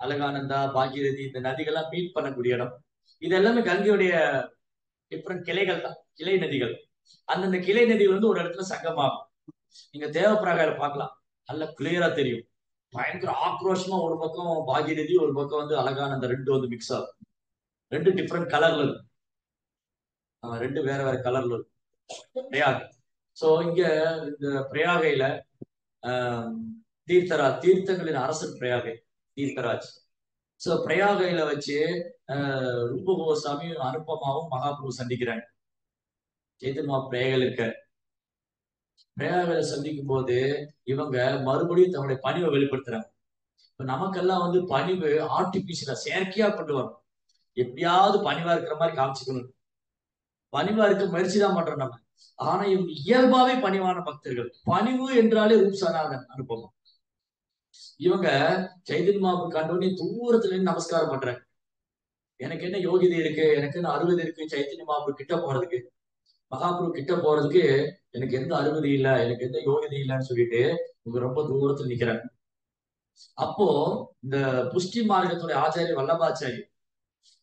அலகானந்தா, பாகீரதி, இந்த நதிகள்லாம் மீட் பண்ணக்கூடிய இடம். இது எல்லாமே கங்கையுடைய டிஃப்ரெண்ட் கிளைகள் தான், கிளை நதிகள். அந்தந்த கிளை நதிகள் வந்து ஒரு இடத்துல சங்கமாகும். நீங்க தேவப்பிரகார பார்க்கலாம், நல்ல கிளியரா தெரியும். பயங்கர ஆக்ரோஷமா ஒரு பக்கம் பாகீரதி, ஒரு பக்கம் வந்து அலகானந்தா, 2 வந்து மிக்ஸ் ஆகும். 2 டிஃப்ரெண்ட் கலர்ல இருக்கும், 2 வேற வேற கலர்ல இருக்கும் பிரயாக். சோ இங்க இந்த பிரயாகையில தீர்த்தங்களின் அரசன் பிரயாகை தீர்த்தராஜ். சோ பிரயாகையில வச்சு ரூப கோஸ்வாமி அனுப்பமாவும் மகாபிரபு சந்திக்கிறாங்க. சைத்தன்யா பிரயாகையில் இருக்க. பிரயாகையில சந்திக்கும் போது இவங்க மறுபடியும் தன்னுடைய பணிவை வெளிப்படுத்துறாங்க. இப்ப நமக்கெல்லாம் வந்து பணிவு ஆர்டிபிஷியலா செயற்கையா கொண்டு வரும். எப்படியாவது பணிவா இருக்கிற மாதிரி காமிச்சுக்கணும், பணிவா இருக்க முயற்சி தான் பண்றோம் நம்ம. ஆனா இவங்க இயல்பாவே பணிவான பக்தர்கள். பணிவு என்றாலே ரூப் சனாதன் அனுபவம். இவங்க சைதன்ய மகாபிரபு கண்டோனே தூரத்துல இருந்து நமஸ்காரம் பண்றாங்க. எனக்கு என்ன யோகிதை இருக்கு, எனக்கு என்ன அறுபது இருக்கு சைத்தன்ய மகாபிரபு கிட்ட போறதுக்கு, மகாபிரபு கிட்ட போறதுக்கு எனக்கு எந்த அறுபது இல்ல, எனக்கு எந்த யோகிதை இல்லைன்னு சொல்லிட்டு இவங்க ரொம்ப தூரத்துல நிக்கிறாங்க. அப்போ இந்த புஷ்டி மார்க்கத்துடைய ஆச்சாரியர்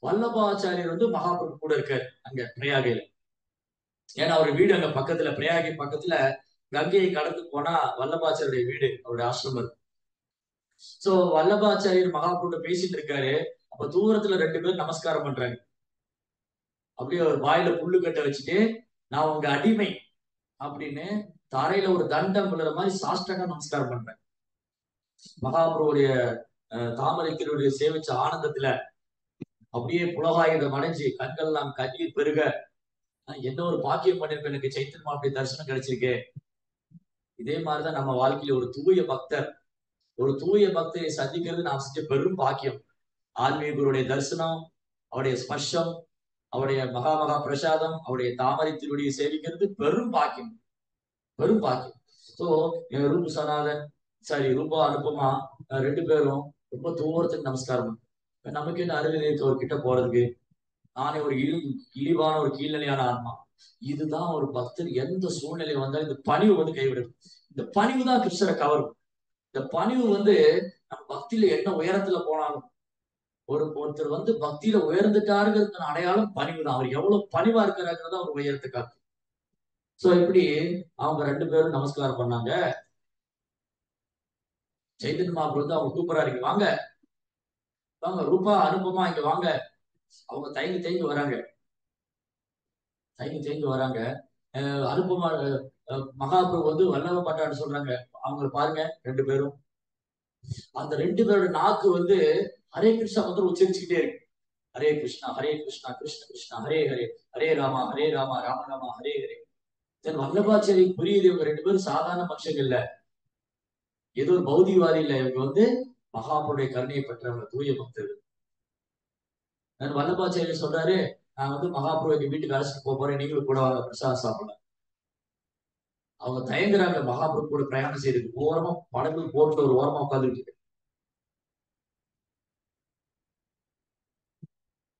வல்லபாச்சாரியர் வந்து மகாபிரபு கூட இருக்காரு அங்க பிரயாகையில. ஏன்னா அவர் வீடு அங்க பக்கத்துல, பிரயாகை பக்கத்துல கங்கையை கடந்து போனா வல்லபாச்சாரியுடைய வீடு, அவருடைய ஆசிரமம். சோ வல்லபாச்சாரியர் மகாபிரபு பேசிட்டு இருக்காரு. அப்ப தூரத்துல 2 பேரும் நமஸ்காரம் பண்றாங்க. அப்படியே ஒரு வாயில புல்லு கட்ட வச்சுட்டு, நான் உங்க அடிமை அப்படின்னு தரையில ஒரு தண்டம் விழுற மாதிரி சாஷ்டாங்க நமஸ்காரம் பண்றேன். மகாபிரபுடைய தாமரைக்கினுடைய சேவிச்ச ஆனந்தத்துல அப்படியே புலகாயுதம் அடைஞ்சு கண்கள் நாம் கண்ணீர் பெருக, என்ன ஒரு பாக்கியம் பண்ணிருப்பேன், எனக்கு சைத்தன்ய மாவுடைய தரிசனம் கிடைச்சிருக்கு. இதே மாதிரிதான் நம்ம வாழ்க்கையில ஒரு தூய பக்தரை சந்திக்கிறது நாம் செஞ்ச பெரும் பாக்கியம். ஆன்மீக குருடைய தரிசனம், அவருடைய ஸ்பர்ஷம், அவருடைய மகா மகா பிரசாதம், அவருடைய தாமரை திருவடியை சேவிக்கிறது பெரும் பாக்கியம், பெரும் பாக்கியம். சோ ரூப சனாதன் ரூபா அனுப்பமா 2 பேரும் ரொம்ப தூரத்துக்கு நமஸ்காரம். நமக்கு என்ன அருகில் இருக்க ஒரு கிட்ட போறதுக்கு, நானே ஒரு இழிவான ஒரு கீழ்நிலையான ஆன்மா. இதுதான் ஒரு பக்தர் எந்த சூழ்நிலை வந்தாலும் இந்த பணிவு வந்து கைவிடுது. இந்த பணிவு தான் கிருஷ்ணரை கவரும். இந்த பணிவு வந்து நம்ம பக்தியில என்ன உயரத்துல போனாலும், ஒருத்தர் வந்து பக்தியில உயர்ந்துட்டாருங்கிறது அடையாளம் பணிவு தான். அவர் எவ்வளவு பணிவா இருக்கிறாங்கிறத அவர் உயரத்துக்காக. சோ இப்படி அவங்க 2 பேரும் நமஸ்காரம் பண்ணாங்க. சைத்தன்ய மகாபிரபு வந்து அவங்க கூப்பிடுறாரு, இங்க வாங்க வாங்க ரூபா அனுப்பமா இங்க வாங்க. அவங்க தயங்கி தயங்கி வராங்க, அனுப்பமா மகாபிரபு வந்து வல்லவ பட்டான்னு சொல்றாங்க. அவங்கள பாருங்க 2 பேரும், அந்த 2 பேரோட நாக்கு வந்து ஹரே கிருஷ்ணா வந்து உச்சரிச்சுக்கிட்டே இருக்கு. ஹரே கிருஷ்ணா கிருஷ்ண கிருஷ்ணா ஹரே ஹரே, ஹரே ராமா ராம ராமா ஹரே ஹரே. வல்லபாச்சாரி புரியுது, இவங்க 2 பேரும் சாதாரண மனுஷங்க இல்ல, ஏதோ ஒரு பௌதிகவாதி இல்ல, இவங்க வந்து மகாபுருடைய கருணையை பெற்றவங்க, தூய பக்தர்கள். வல்லபாச்சாரிய சொல்றாரு, நான் வந்து மகாபுரு வீட்டுக்கு அழைச்சிட்டு போறேன், நீங்களும் கூட வாங்க பிரசாதம் சாப்பிடலாம். அவங்க தயங்குறாங்க மகாபுரு கூட பிரயாணம் செய்யறதுக்கு. ஓரமா படகு போட்டு ஒரு ஓரமா உட்காந்துட்டு,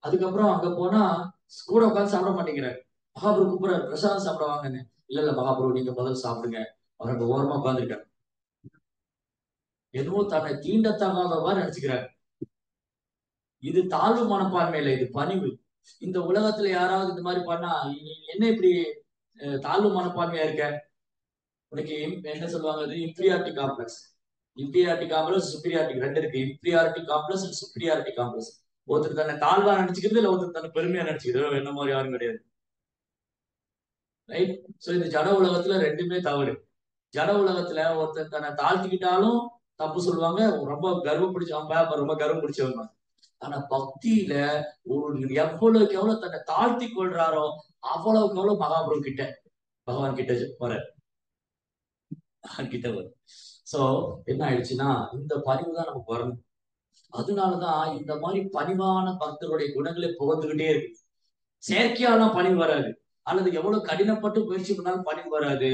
அதுக்கப்புறம் அங்க போனா கூட உட்காந்து சாப்பிட மாட்டேங்கிறாரு. மகாபுரு கூப்பிடுறாரு, பிரசாதம் சாப்பிட வாங்கன்னு. இல்ல மகாபுரு நீங்க முதல்ல சாப்பிடுங்க. அவர் அங்க ஓரமா உட்காந்துருக்காரு. என்னவோ தன்னை தீண்டத்தகாதவாறு நினைச்சுக்கிறாரு. இது தாழ்வு மனப்பான்மை இல்லை, இது பணிவு. இந்த உலகத்துல யாராவது இந்த மாதிரி பண்ணா, என்ன இப்படி தாழ்வு மனப்பான்மையா இருக்க, உனக்கு என்ன சொல்லுவாங்க, அது inferiority complex. Inferiority complex, superiority 2 இருக்கு. Inferiority complex and superiority complex. ஒருத்தர் தன்னை தாழ்வா நினைச்சுக்கிறது, இல்ல ஒருத்தர் தன்னை பெருமையா நினைச்சுக்கிறது. என்ன மாதிரி யாரும் கிடையாது, ரைட்? சோ இந்த ஜட உலகத்துல 2மே தவறு. ஜட உலகத்துல ஒருத்தர் தன்னை தாழ்த்திக்கிட்டாலும் தப்பு சொல்லுவாங்க, ரொம்ப கர்வம் பிடிச்சவங்க, ரொம்ப கர்வம் பிடிச்சவங்க. ஆனா பக்தியில ஒரு எவ்வளவுக்கு எவ்வளவு தன்னை தாழ்த்தி கொள்றாரோ அவ்வளவுக்கு எவ்வளவு மகாபிரபு கிட்ட, பகவான் கிட்ட வர கிட்ட வரும். சோ என்ன ஆயிடுச்சுன்னா, இந்த பணிவு தான் நமக்கு வரணும். அதனாலதான் இந்த மாதிரி பணிவான பக்தருடைய குணங்களை புகழ்ந்துகிட்டே இருக்கு. செயற்கையாலாம் பணிவு வராது, அல்லது எவ்வளவு கடினப்பட்டு முயற்சி பண்ணாலும் பணிவு வராது.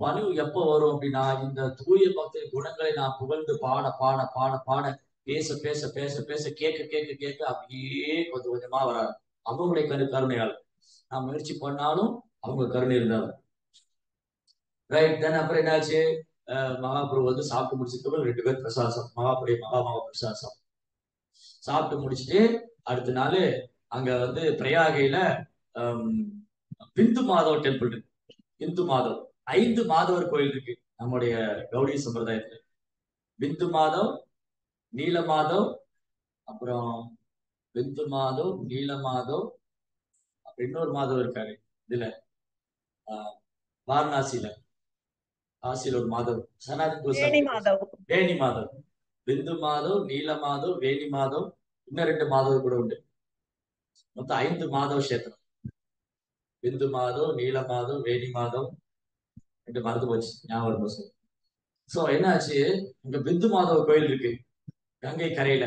பணிவு எப்ப வரும் அப்படின்னா, இந்த தூய பக்தரின் குணங்களை நான் புகழ்ந்து பாட பாட பாட பாட, பேச பேச பேச பேச, கேட்க கேட்க கேட்க அப்படியே கொஞ்சம் கொஞ்சமா வராது. அவங்களுடைய கருணையால் நான் முயற்சி பண்ணாலும் அவங்க கருணை இருந்தாலும், ரைட். தென் அப்புறம் என்னாச்சு, மகாபிரபு வந்து சாப்பிட்டு முடிச்சதுக்கு 2 பேர் பிரசாதம், மகாபுரிய மகா பிரசாதம் சாப்பிட்டு முடிச்சுட்டு அடுத்த நாள் அங்க வந்து பிரயாகையில பிந்து மாதவ் டெம்பிள் இருக்கு. பிந்து மாதவ் 5 மாதவர் கோயில் இருக்கு நம்முடைய கௌடிய சம்பிரதாயத்துல. பிந்து மாதவ், நீல மாதவ், அப்புறம் பிந்து மாதவ், நீல மாதவ், இன்னொரு மாதவ் இருக்காரு இதுல வாரணாசியில, காசியில ஒரு மாதவ், சனாதன் கோசாமி, வேணி மாதவ். பிந்து மாதவ், நீல மாதவ், வேணி மாதவ், இன்னும் 2 மாதவ் கூட உண்டு. மொத்தம் 5 மாதவ் கஷேத்திரம். பிந்து மாதவ், நீல மாதவ், வேணி மாதவ், 2 மறந்து போச்சு, ஞாபகம். சோ என்னாச்சு, இங்க பிந்து மாதவ் கோயில் இருக்கு கங்கை கரையில.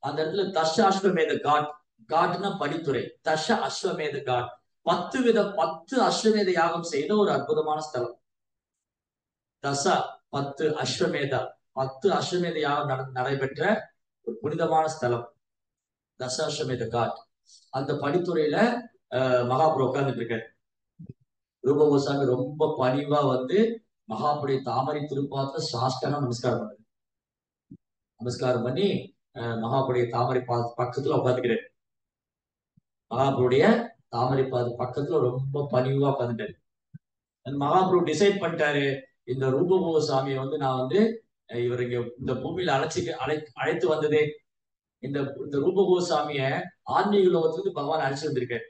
அந்த இடத்துல தஷ அஸ்வமேத காட், காட்னா படித்துறை, தஷ அஸ்வமேத காட், 10 அஸ்வமேத யாகம் செய்த ஒரு அற்புதமான ஸ்தலம். தச 10 அஸ்வமேதா, 10 அஸ்வமேத யாகம் நடைபெற்ற ஒரு புனிதமான ஸ்தலம் தச அஸ்வமேத காட். அந்த படித்துறையில மகாபுரு உட்கார்ந்துட்டு இருக்காரு. ரூப கோசாமி ரொம்ப பணிவா வந்து மகாபுடைய தாமரை திருப்பாத்துல சாஷ்டாங்க நமஸ்காரம் பண்ணி மகாபுடைய தாமரை பக்கத்துல உட்காந்துக்கிறாரு. மகாபுருடைய தாமரை பக்கத்துல ரொம்ப பணிவா உட்காந்துட்டாரு. மகாபுரு டிசைட் பண்ணிட்டாரு, இந்த ரூப கோசாமியை வந்து நான் வந்து இவர் இங்க இந்த பூமியில அழைத்து வந்ததே இந்த இந்த ரூபகோசாமிய ஆன்மீக லோகத்துக்கு பகவான் அழைச்சு வந்திருக்காரு.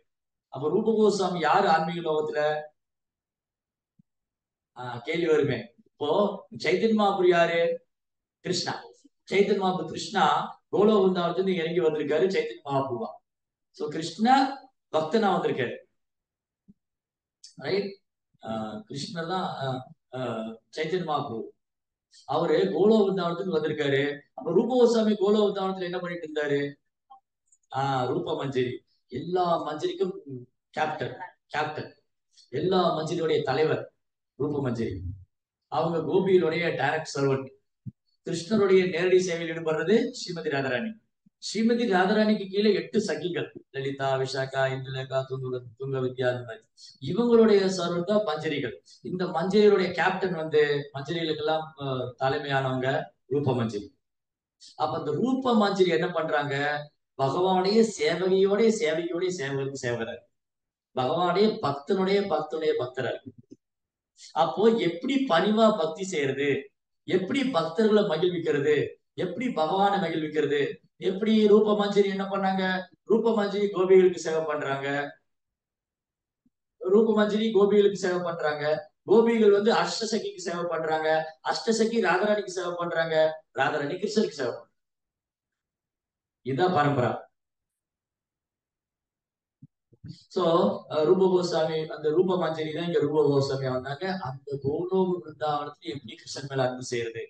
அப்ப ரூபகோசாமி யாரு ஆன்மீக லோகத்துல? கேள்வி வருமே. இப்போ சைத்தன்ய மகாபுரு யாரு? கிருஷ்ணா. சைத்தன்ய மகாபுரு கிருஷ்ணா கோலோ விருந்தாவனத்துல இறங்கி வந்திருக்காரு சைத்தன்ய மகாபுருவா. சோ கிருஷ்ணா பக்தனா வந்திருக்காரு, ரைட்? கிருஷ்ணர் தான் சைத்தன்ய மகாபுரு. அவரு கோலோ விருந்தாவனத்துக்கு வந்திருக்காரு. அப்ப ரூபகோசாமி கோலோ விருந்தாவனத்துல என்ன பண்ணிட்டு இருந்தாரு? ரூப மஞ்சரி. எல்லா மஞ்சரிக்கும் கேப்டன் கேப்டன் எல்லா மஞ்சரியுடைய தலைவர் ரூப மஞ்சரி. அவங்க கோபியிலுடைய டைரக்ட் சர்வன்ட். கிருஷ்ணருடைய நேரடி சேவையில் ஈடுபடுறது ஸ்ரீமதி ராதாராணி. ஸ்ரீமதி ராதாராணிக்கு கீழே 8 சகிகள், லலிதா, விஷாகா, இந்துலேகா, துங்க வித்யா, அந்த மாதிரி. இவங்களுடைய சர்வன் தான் மஞ்சரிகள். இந்த மஞ்சரியுடைய கேப்டன் வந்து மஞ்சரிகளுக்கெல்லாம் தலைமையானவங்க ரூப மஞ்சரி. அப்ப அந்த ரூப மஞ்சரி என்ன பண்றாங்க? பகவானுடைய சேவகியோடைய சேவகியோடைய சேவகருக்கு சேவகர், பகவானுடைய பக்தனுடைய பக்தனுடைய பக்தர். அப்போ எப்படி பணிவா பக்தி செய்யறது, எப்படி பக்தர்களை மகிழ்விக்கிறது, எப்படி பகவானை மகிழ்விக்கிறது? எப்படி ரூப மஞ்சரி என்ன பண்ணாங்க? ரூப மஞ்சரி கோபிகளுக்கு சேவை பண்றாங்க, ரூப மஞ்சரி கோபிகளுக்கு சேவை பண்றாங்க. கோபிகள் வந்து அஷ்டசகிக்கு சேவை பண்றாங்க, அஷ்டசகி ராதாராணிக்கு சேவை பண்றாங்க, ராதாராணி கிருஷ்ணருக்கு சேவை பண்றாங்க. இதுதான் பரம்பரா. சோ ரூப கோஸ்வாமி, அந்த ரூப மஞ்சரி தான் இங்க ரூப கோஸ்வாமி வந்தாங்க. அந்த கோலோக பிருந்தாவனத்துல எப்படி கிருஷ்ணன் மேல அன்பு செய்யறது,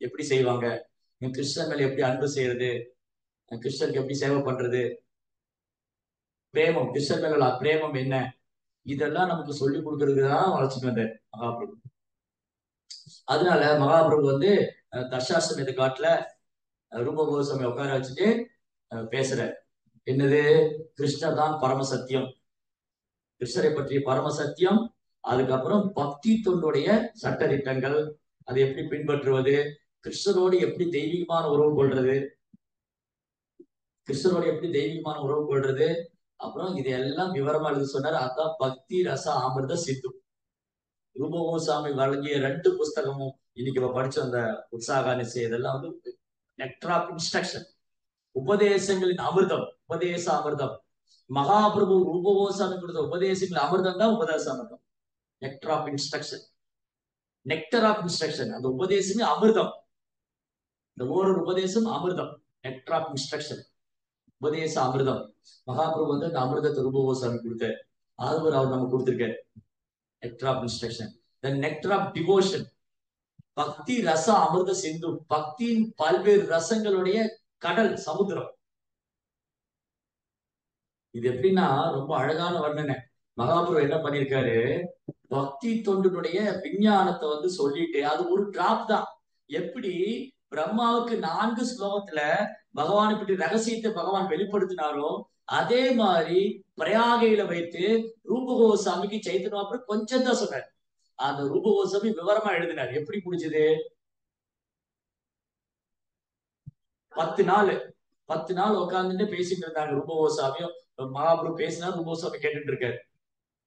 எப்படி செய்வாங்க, கிருஷ்ணன் மேல எப்படி அன்பு செய்யறது, கிருஷ்ணருக்கு எப்படி சேவை பண்றது, பிரேமம், கிருஷ்ணன் மேல பிரேமம் என்ன, இதெல்லாம் நமக்கு சொல்லி கொடுக்கறதுக்கு தான் வளர்ச்சிட்டு வந்தார் மகாபிரபு. அதனால மகாபிரபு வந்து தர்ஷாஸ்வமேத காட்டுல ரூப கோஸ்வாமி உட்கார வச்சுட்டு பேசுற என்னது, கிருஷ்ணர் தான் பரம சத்தியம், கிருஷ்ணரை பற்றிய பரம சத்தியம். அதுக்கப்புறம் பக்தி தொண்டுடைய சட்டதிட்டங்கள், அதை எப்படி பின்பற்றுவது, கிருஷ்ணரோடு எப்படி தெய்வீகமான உறவு கொள்றது, கிருஷ்ணரோட எப்படி தெய்வீகமான உறவு கொள்றது, அப்புறம் இதெல்லாம் விவரமா எழுதி சொன்னார். அதான் பக்தி ரச அமிர்த சித்து. ரூப கோஸ்வாமி வழங்கிய 2 புஸ்தகமும் இன்னைக்கு படிச்ச அந்த உற்சாக நிச்சயம், இதெல்லாம் வந்து நெக்டர் ஆஃப் இன்ஸ்ட்ரக்ஷன், உபதேசங்களின் அமிர்தம், உபதேச அமிர்தம். மகாபிரபு ரூப கோஸ்வாமி கொடுத்த உபதேசங்களின் அமிர்தம் தான் உபதேச அமிர்தம், nectar of instruction. Nectar of instruction, அந்த உபதேசமே அமிர்தம். இந்த ஒரு உபதேசம் அமிர்தம், நெக்டர் ஆஃப் இன்ஸ்ட்ரக்ஷன், உபதேச அமிர்தம். மகாபிரபு வந்து அந்த அமிர்தத்தை ரூப கோஸ்வாமி கொடுத்தார். ஆதவர் அவர் நமக்கு கொடுத்திருக்காரு, nectar of instruction. Nectar of devotion, பக்தி ரச அமிர்த சிந்து, பக்தியின் பல்வேறு ரசங்களுடைய கடல், சமுத்திரம். இது எப்படின்னா ரொம்ப அழகான வர்ணனை. மகாபுரு என்ன பண்ணிருக்காரு, பக்தி தொண்டுடைய விஞ்ஞானத்தை வந்து சொல்லிட்டு அது ஒரு டிராப் தான். எப்படி பிரம்மாவுக்கு 4 ஸ்லோகத்துல பகவானை பற்றி ரகசியத்தை பகவான் வெளிப்படுத்தினாரோ, அதே மாதிரி பிரயாகையில வைத்து ரூப கோஸ்வாமிக்கு சைத்தன்ய மகாபிரபு கொஞ்சம் தான் சொன்னார். அந்த ரூப கோஸ்வாமி விவரமா எழுதினார். எப்படி முடிஞ்சது? 10 நாள் உட்கார்ந்துட்டு பேசிட்டு இருந்தாங்க ரூப கோஸ்வாமியும். மகாபுரு பேசினா ரூப கோஸ்வாமி கேட்டுட்டு இருக்காரு.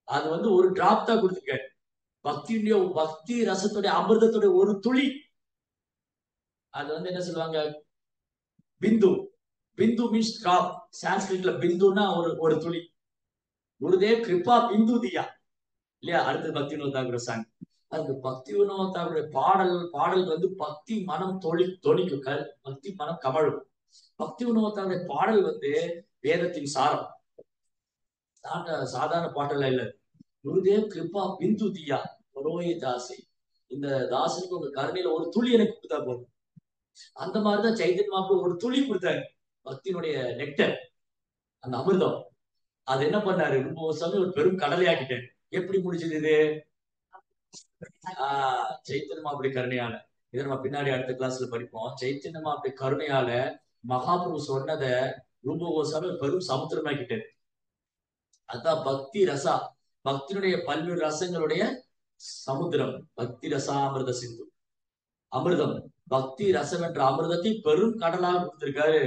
அது வந்து ஒரு டிராப் தான் கொடுத்துருக்காரு. பக்தியுடைய பக்தி ரசத்துடைய அமிர்தத்துடைய ஒரு துளி. அது வந்து என்ன சொல்லுவாங்க, பிந்து. பிந்து மீன்ஸ் டிராப். சான்ஸ்கிரிட்ல பிந்துன்னா ஒரு துளி. குருதேவ் கிருபா பிந்து தியா, இல்லையா? அடுத்து பக்தி வினோத் தாக்கூர் சாங். அந்த பக்தி வினோத் தாக்கூருடைய பாடல் வந்து பக்தி மனம் தொனிக்கும், பக்தி மனம் கமழும். பக்தி வினோத் தாக்கூருடைய பாடல் வந்து வேதத்தின் சாரம், சாதாரண பாட்டெல்லாம் இல்ல. குருதேவ் கிருபா பிந்து தியா ஒரோய தாசி, இந்த தாசனுக்கு உங்க கருணையில ஒரு துளி எனக்கு கொடுத்தா போதும். அந்த மாதிரிதான் சைத்தன்ய மகாபிரபு ஒரு துளி கொடுத்தாரு, பக்தியினுடைய நெக்டர், அந்த அமிர்தம். அது என்ன பண்ணாரு, ரூப கோஸ்வாமி ஒரு பெரும் கடலையாக்கிட்டாரு. எப்படி முடிச்சது இது? சைத்தன்ய மகாபிரபு கருணையால. இதை நம்ம பின்னாடி அடுத்த கிளாஸ்ல படிப்போம். சைத்தன்ய மகாபிரபு கருணையால மகாபிரபு சொன்னதை ரூப கோஸ்வாமி பெரும் சமுத்திரமாக்கிட்டாரு. அதான் பக்தி ரசா, பக்தியினுடைய பல்வேறு ரசங்களுடைய சமுத்திரம், பக்தி ரசாமிர்த சிந்து. அமிர்தம், பக்தி ரசம் என்ற அமிர்தத்தை பெரும் கடலாக கொடுத்திருக்காரு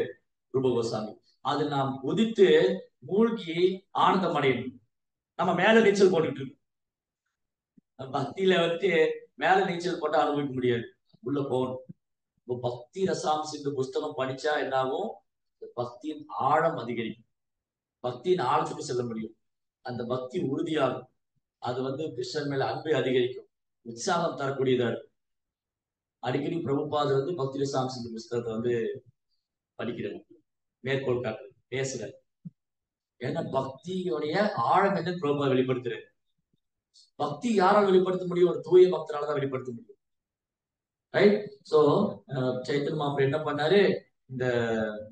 ரூப கோஸ்வாமி. அது நாம் உதித்து மூழ்கி ஆனந்தம் அடையணும். நம்ம மேல நீச்சல் போட்டுட்டு இருக்கோம். பக்தியில வந்து மேல நீச்சல் போட்டா அனுபவிக்க முடியாது, உள்ள போகணும். இப்போ பக்தி ரசாம் சிந்து புஸ்தகம் படிச்சா என்னாகும், பக்தியின் ஆழம் அதிகரிக்கும். பக்தியின் ஆழத்துக்கு செல்ல முடியும். அந்த பக்தி உறுதியாகும். அது கிருஷ்ணன் மேல அன்பை அதிகரிக்கும், உற்சாகம் தரக்கூடியதா இருக்கும். அடிக்கடி பிரபுபாதர் பக்தி ரசாம்ச புஸ்தகத்தை படிக்கிறார், மேற்கோள் காட்டு பேசுறாரு. ஏன்னா பக்தியுடைய ஆழம் என்ன பிரபுபா வெளிப்படுத்துறாரு. பக்தி யாரால் வெளிப்படுத்த முடியும்? ஒரு தூய பக்தரால தான் வெளிப்படுத்த முடியும். ரைட்? சோ சைத்தன்ய மகாபிரபு என்ன பண்ணாரு, இந்த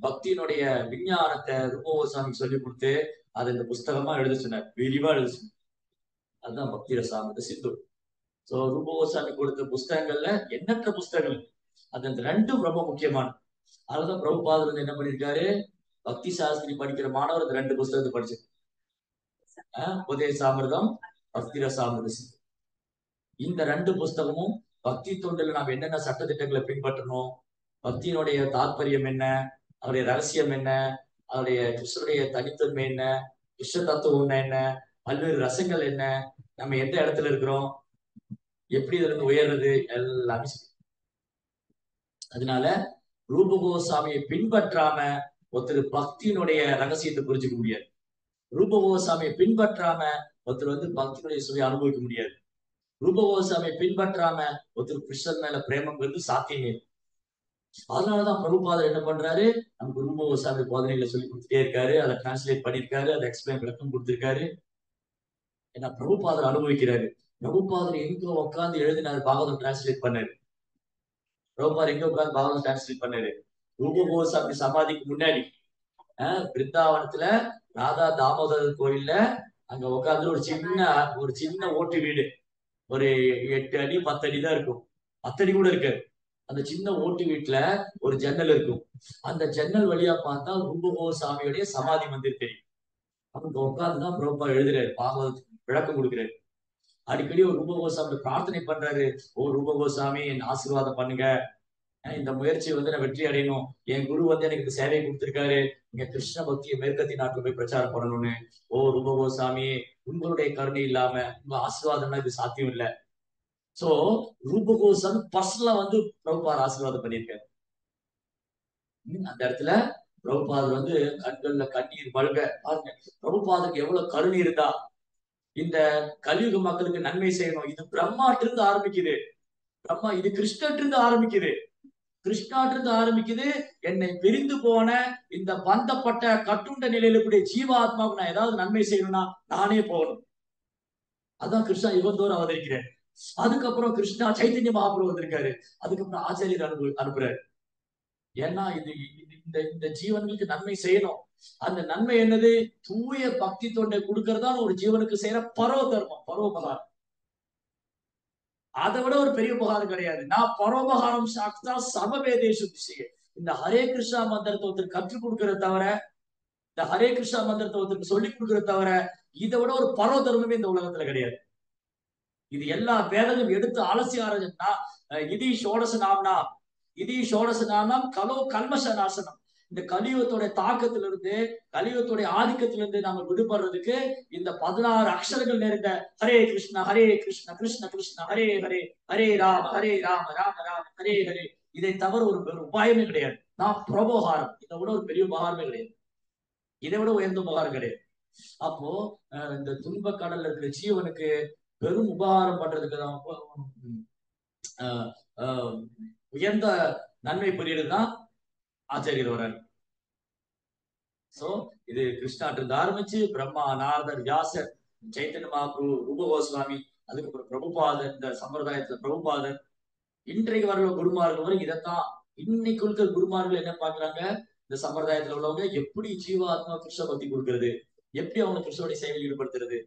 பக்தியினுடைய விஞ்ஞானத்தை ரூபகோசாமிக்கு சொல்லி கொடுத்து அதை இந்த புஸ்தகமா எழுத சொன்னார், விரிவா எழுத சொன்னார். அதுதான் பக்தி ரசாமிரத சிந்து. சோ ரூபகோசாமி கொடுத்த புஸ்தகங்கள்ல எண்ணற்ற புஸ்தகங்கள், அது அந்த ரெண்டும் ரொம்ப முக்கியமானது. அதுதான் பிரபுபாதர் என்ன பண்ணிருக்காரு, பக்தி சாஸ்திரி படிக்கிற மாணவர் இந்த ரெண்டு புஸ்தகத்தை படிச்சு, உதயசாமிரதம், பக்தி ரசாமிரத சிந்து. இந்த ரெண்டு புஸ்தகமும் பக்தி தொண்டில் நாம் என்னென்ன சட்டத்திட்டங்களை பின்பற்றணும், பக்தியினுடைய தாற்பயம் என்ன, அவருடைய ரகசியம் என்ன, அவருடைய கிருஷ்ணனுடைய தனித்தன்மை என்ன, கிருஷ்ண தத்துவம் என்ன, பல்வேறு ரசங்கள் என்ன, நம்ம எந்த இடத்துல இருக்கிறோம், எப்படி இதுல இருந்து உயர்றது, எல்லாமே. அதனால ரூபகோசாமியை பின்பற்றாம ஒருத்தர் பக்தியினுடைய ரகசியத்தை புரிஞ்சுக்க முடியாது. ரூபகோசாமியை பின்பற்றாம ஒருத்தர் பக்தியினுடைய சுவையை அனுபவிக்க முடியாது. ரூபகோசாமியை பின்பற்றாம ஒருத்தர் கிருஷ்ணன் மேல பிரேமங்கிறது சாத்தியமே. அதனாலதான் பிரபுபாதர் என்ன பண்றாரு, நமக்கு ரூபகோசாமி போதனைகளை சொல்லி கொடுத்துட்டே இருக்காரு, அதை டிரான்ஸ்லேட் பண்ணிருக்காரு, அதை எக்ஸ்பிளைன் விளக்கம் கொடுத்திருக்காரு. ஏன்னா பிரபுபாதர் அனுபவிக்கிறாரு. பிரபுபாதர் எங்க உட்காந்து எழுதினாரு, பாகவதம் டிரான்ஸ்லேட் பண்ணாரு. பிரபுபாதர் எங்க உட்காந்து பாகவதம் டிரான்ஸ்லேட் பண்ணாரு, ரூபகோசாமி சமாதிக்கு முன்னாடி பிருந்தாவனத்துல ராதா தாமோதர் கோயில்ல அங்க உட்காந்து ஒரு சின்ன ஓட்டு வீடு, ஒரு 8 அடி 10 அடி தான் இருக்கும், 10 அடி கூட இருக்காது. அந்த சின்ன ஓட்டு வீட்டுல ஒரு ஜன்னல் இருக்கும். அந்த ஜன்னல் வழியா பார்த்தா ரூபகோசாமியுடைய சமாதி மந்திர் தெரியும். அவங்க உட்கார்ந்துதான் பிரபா எழுதுறாரு, பாகவதத்துக்கு விளக்கம் கொடுக்கிறாரு. அடிக்கடி ஒரு ரூபகோசாமி பிரார்த்தனை பண்றாரு, ஓ ரூபகோசாமி என் ஆசீர்வாதம் பண்ணுங்க, இந்த முயற்சி நான் வெற்றி அடையணும், என் குரு எனக்கு இந்த சேவையை கொடுத்திருக்காரு, இங்க கிருஷ்ண பக்தியை மேற்கத்திய நாட்டுல போய் பிரச்சாரம் பண்ணணும்னு. ஓ ரூபகோசாமி, உங்களுடைய கருணை இல்லாம உங்க ஆசீர்வாதம்னா இது சாத்தியம் இல்லை. சோ ரூபகோசாமி பர்சனலா பிரபுபாதர் ஆசீர்வாதம் பண்ணியிருக்காரு. அந்த இடத்துல பிரபுபாதர் கண்கள்ல கண்ணீர் மல்க பாருங்க, பிரபுபாதருக்கு எவ்வளவு கருணை இருந்தா இந்த கலியுக மக்களுக்கு நன்மை செய்யணும். இது பிரம்மாட்டிருந்து ஆரம்பிக்குது, பிரம்மா இது கிருஷ்ணட்டிருந்து ஆரம்பிக்குது, கிருஷ்ணாட்டிருந்து ஆரம்பிக்குது. என்னை பிரிந்து போன இந்த பந்தப்பட்ட கட்டுண்ட நிலையில கூடிய ஜீவாத்மாவுக்கு நான் ஏதாவது நன்மை செய்யணும்னா நானே போகணும். அதான் கிருஷ்ணா யுகந்தோறும் அவதரிக்கிறேன். அதுக்கப்புறம் கிருஷ்ணா சைத்தன்ய மகாபிரபு வந்திருக்காரு, அதுக்கப்புறம் ஆச்சாரியர் அனுப்புறாரு. ஏன்னா இது இந்த இந்த ஜீவன்களுக்கு நன்மை செய்யணும். அந்த நன்மை என்னது, தூய பக்தி தொண்டை கொடுக்கறதான் ஒரு ஜீவனுக்கு செய்யற பரவ தர்மம், பரோபகாரம். அதை விட ஒரு பெரிய உபகாரம் கிடையாது. நான் பரோபகாரம் சாக்தா சமவேதேஷு திசைய. இந்த ஹரே கிருஷ்ணா மந்திரத்தை ஒருத்தர் கற்றுக் கொடுக்கறத தவிர, இந்த ஹரே கிருஷ்ணா மந்திரத்தை ஒருத்தருக்கு சொல்லிக் கொடுக்கறத தவிர, இதை விட ஒரு பரவ தர்மமே இந்த உலகத்துல கிடையாது. இது எல்லா வேதங்களும் எடுத்து அலசி ஆராய்ச்சா இதி ஷோடச நாம்னா, இதி ஷோடச நாமம் கலோ கல்மஷ நாசனம். இந்த கலியுகத்தோட தாக்கத்திலிருந்து, கலியுகத்துடைய ஆதிக்கத்திலிருந்து நாம விடுபடுறதுக்கு இந்த 16 அக்ஷரங்கள் நிறைந்த ஹரே கிருஷ்ணா கிருஷ்ண கிருஷ்ண ஹரே ஹரே, ஹரே ராம ராம ராம ஹரே ஹரே, இதை தவிர ஒரு உபாயமே கிடையாது. நான் பிரபோகாரம், இதை விட ஒரு பெரிய உபகாரமே கிடையாது, இதை விட உயர்ந்த உபகாரம் கிடையாது. அப்போ இந்த துன்ப கடல்ல இருக்கிற ஜீவனுக்கு பெரும் உபகாரம் பண்றதுக்கு உயர்ந்த நன்மை புரியுறதுதான் ஆச்சாரியர் வர்றாரு. சோ இது கிருஷ்ணாட்டிருந்து ஆரம்பிச்சு பிரம்மா, நாரதர், வியாசர், சைத்தன்ய மகாபிரபு, ரூபகோஸ்வாமி, அதுக்கப்புறம் பிரபுபாதர், இந்த சம்பிரதாயத்துல பிரபுபாதர், இன்றைக்கு வரல குருமார்கள் வரை இதைத்தான். இன்னைக்கு இருக்கிற குருமார்கள் என்ன பாக்குறாங்க, இந்த சம்பிரதாயத்துல உள்ளவங்க எப்படி ஜீவாத்மா கிருஷ்ண பக்தி கொடுக்கறது, எப்படி அவங்க கிருஷ்ணனுடைய சேவையில் ஈடுபடுத்துறது,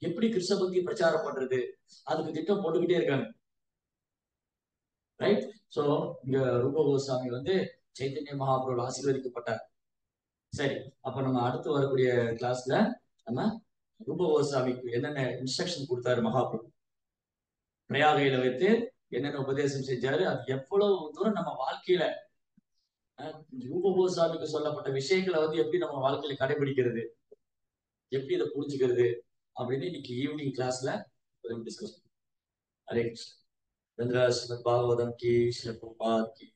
எப்படி கிருஷ்ண பக்தி பிரச்சாரம் பண்றது, அதுக்கு திட்டம் போட்டுக்கிட்டே இருக்காங்க. ரைட்? சோ இங்க ரூபகோஸ்வாமி சைத்தன்ய மகாபிரபு ஆசீர்வதிக்கப்பட்டார். சரி, அப்ப நம்ம அடுத்து வரக்கூடிய கிளாஸ்ல நம்ம ரூபகோஸ்வாமிக்கு என்னென்ன இன்ஸ்ட்ரக்ஷன் கொடுத்தாரு மகாபிரபு, பிரயாகையில வைத்து என்னென்ன உபதேசம் செஞ்சாரு, அது எவ்வளவு தூரம் நம்ம வாழ்க்கையில ரூபகோஸ்வாமிக்கு சொல்லப்பட்ட விஷயங்களை எப்படி நம்ம வாழ்க்கையில கடைபிடிக்கிறது, எப்படி இதை புரிஞ்சுக்கிறது அப்படின்னு இன்னைக்கு ஈவினிங் கிளாஸ்ல டிஸ்கஸ் பண்ணுவோம். ஹரே கிருஷ்ண. பாகவதம் கி, ஸ்ரீ பிரபுபாத் கி.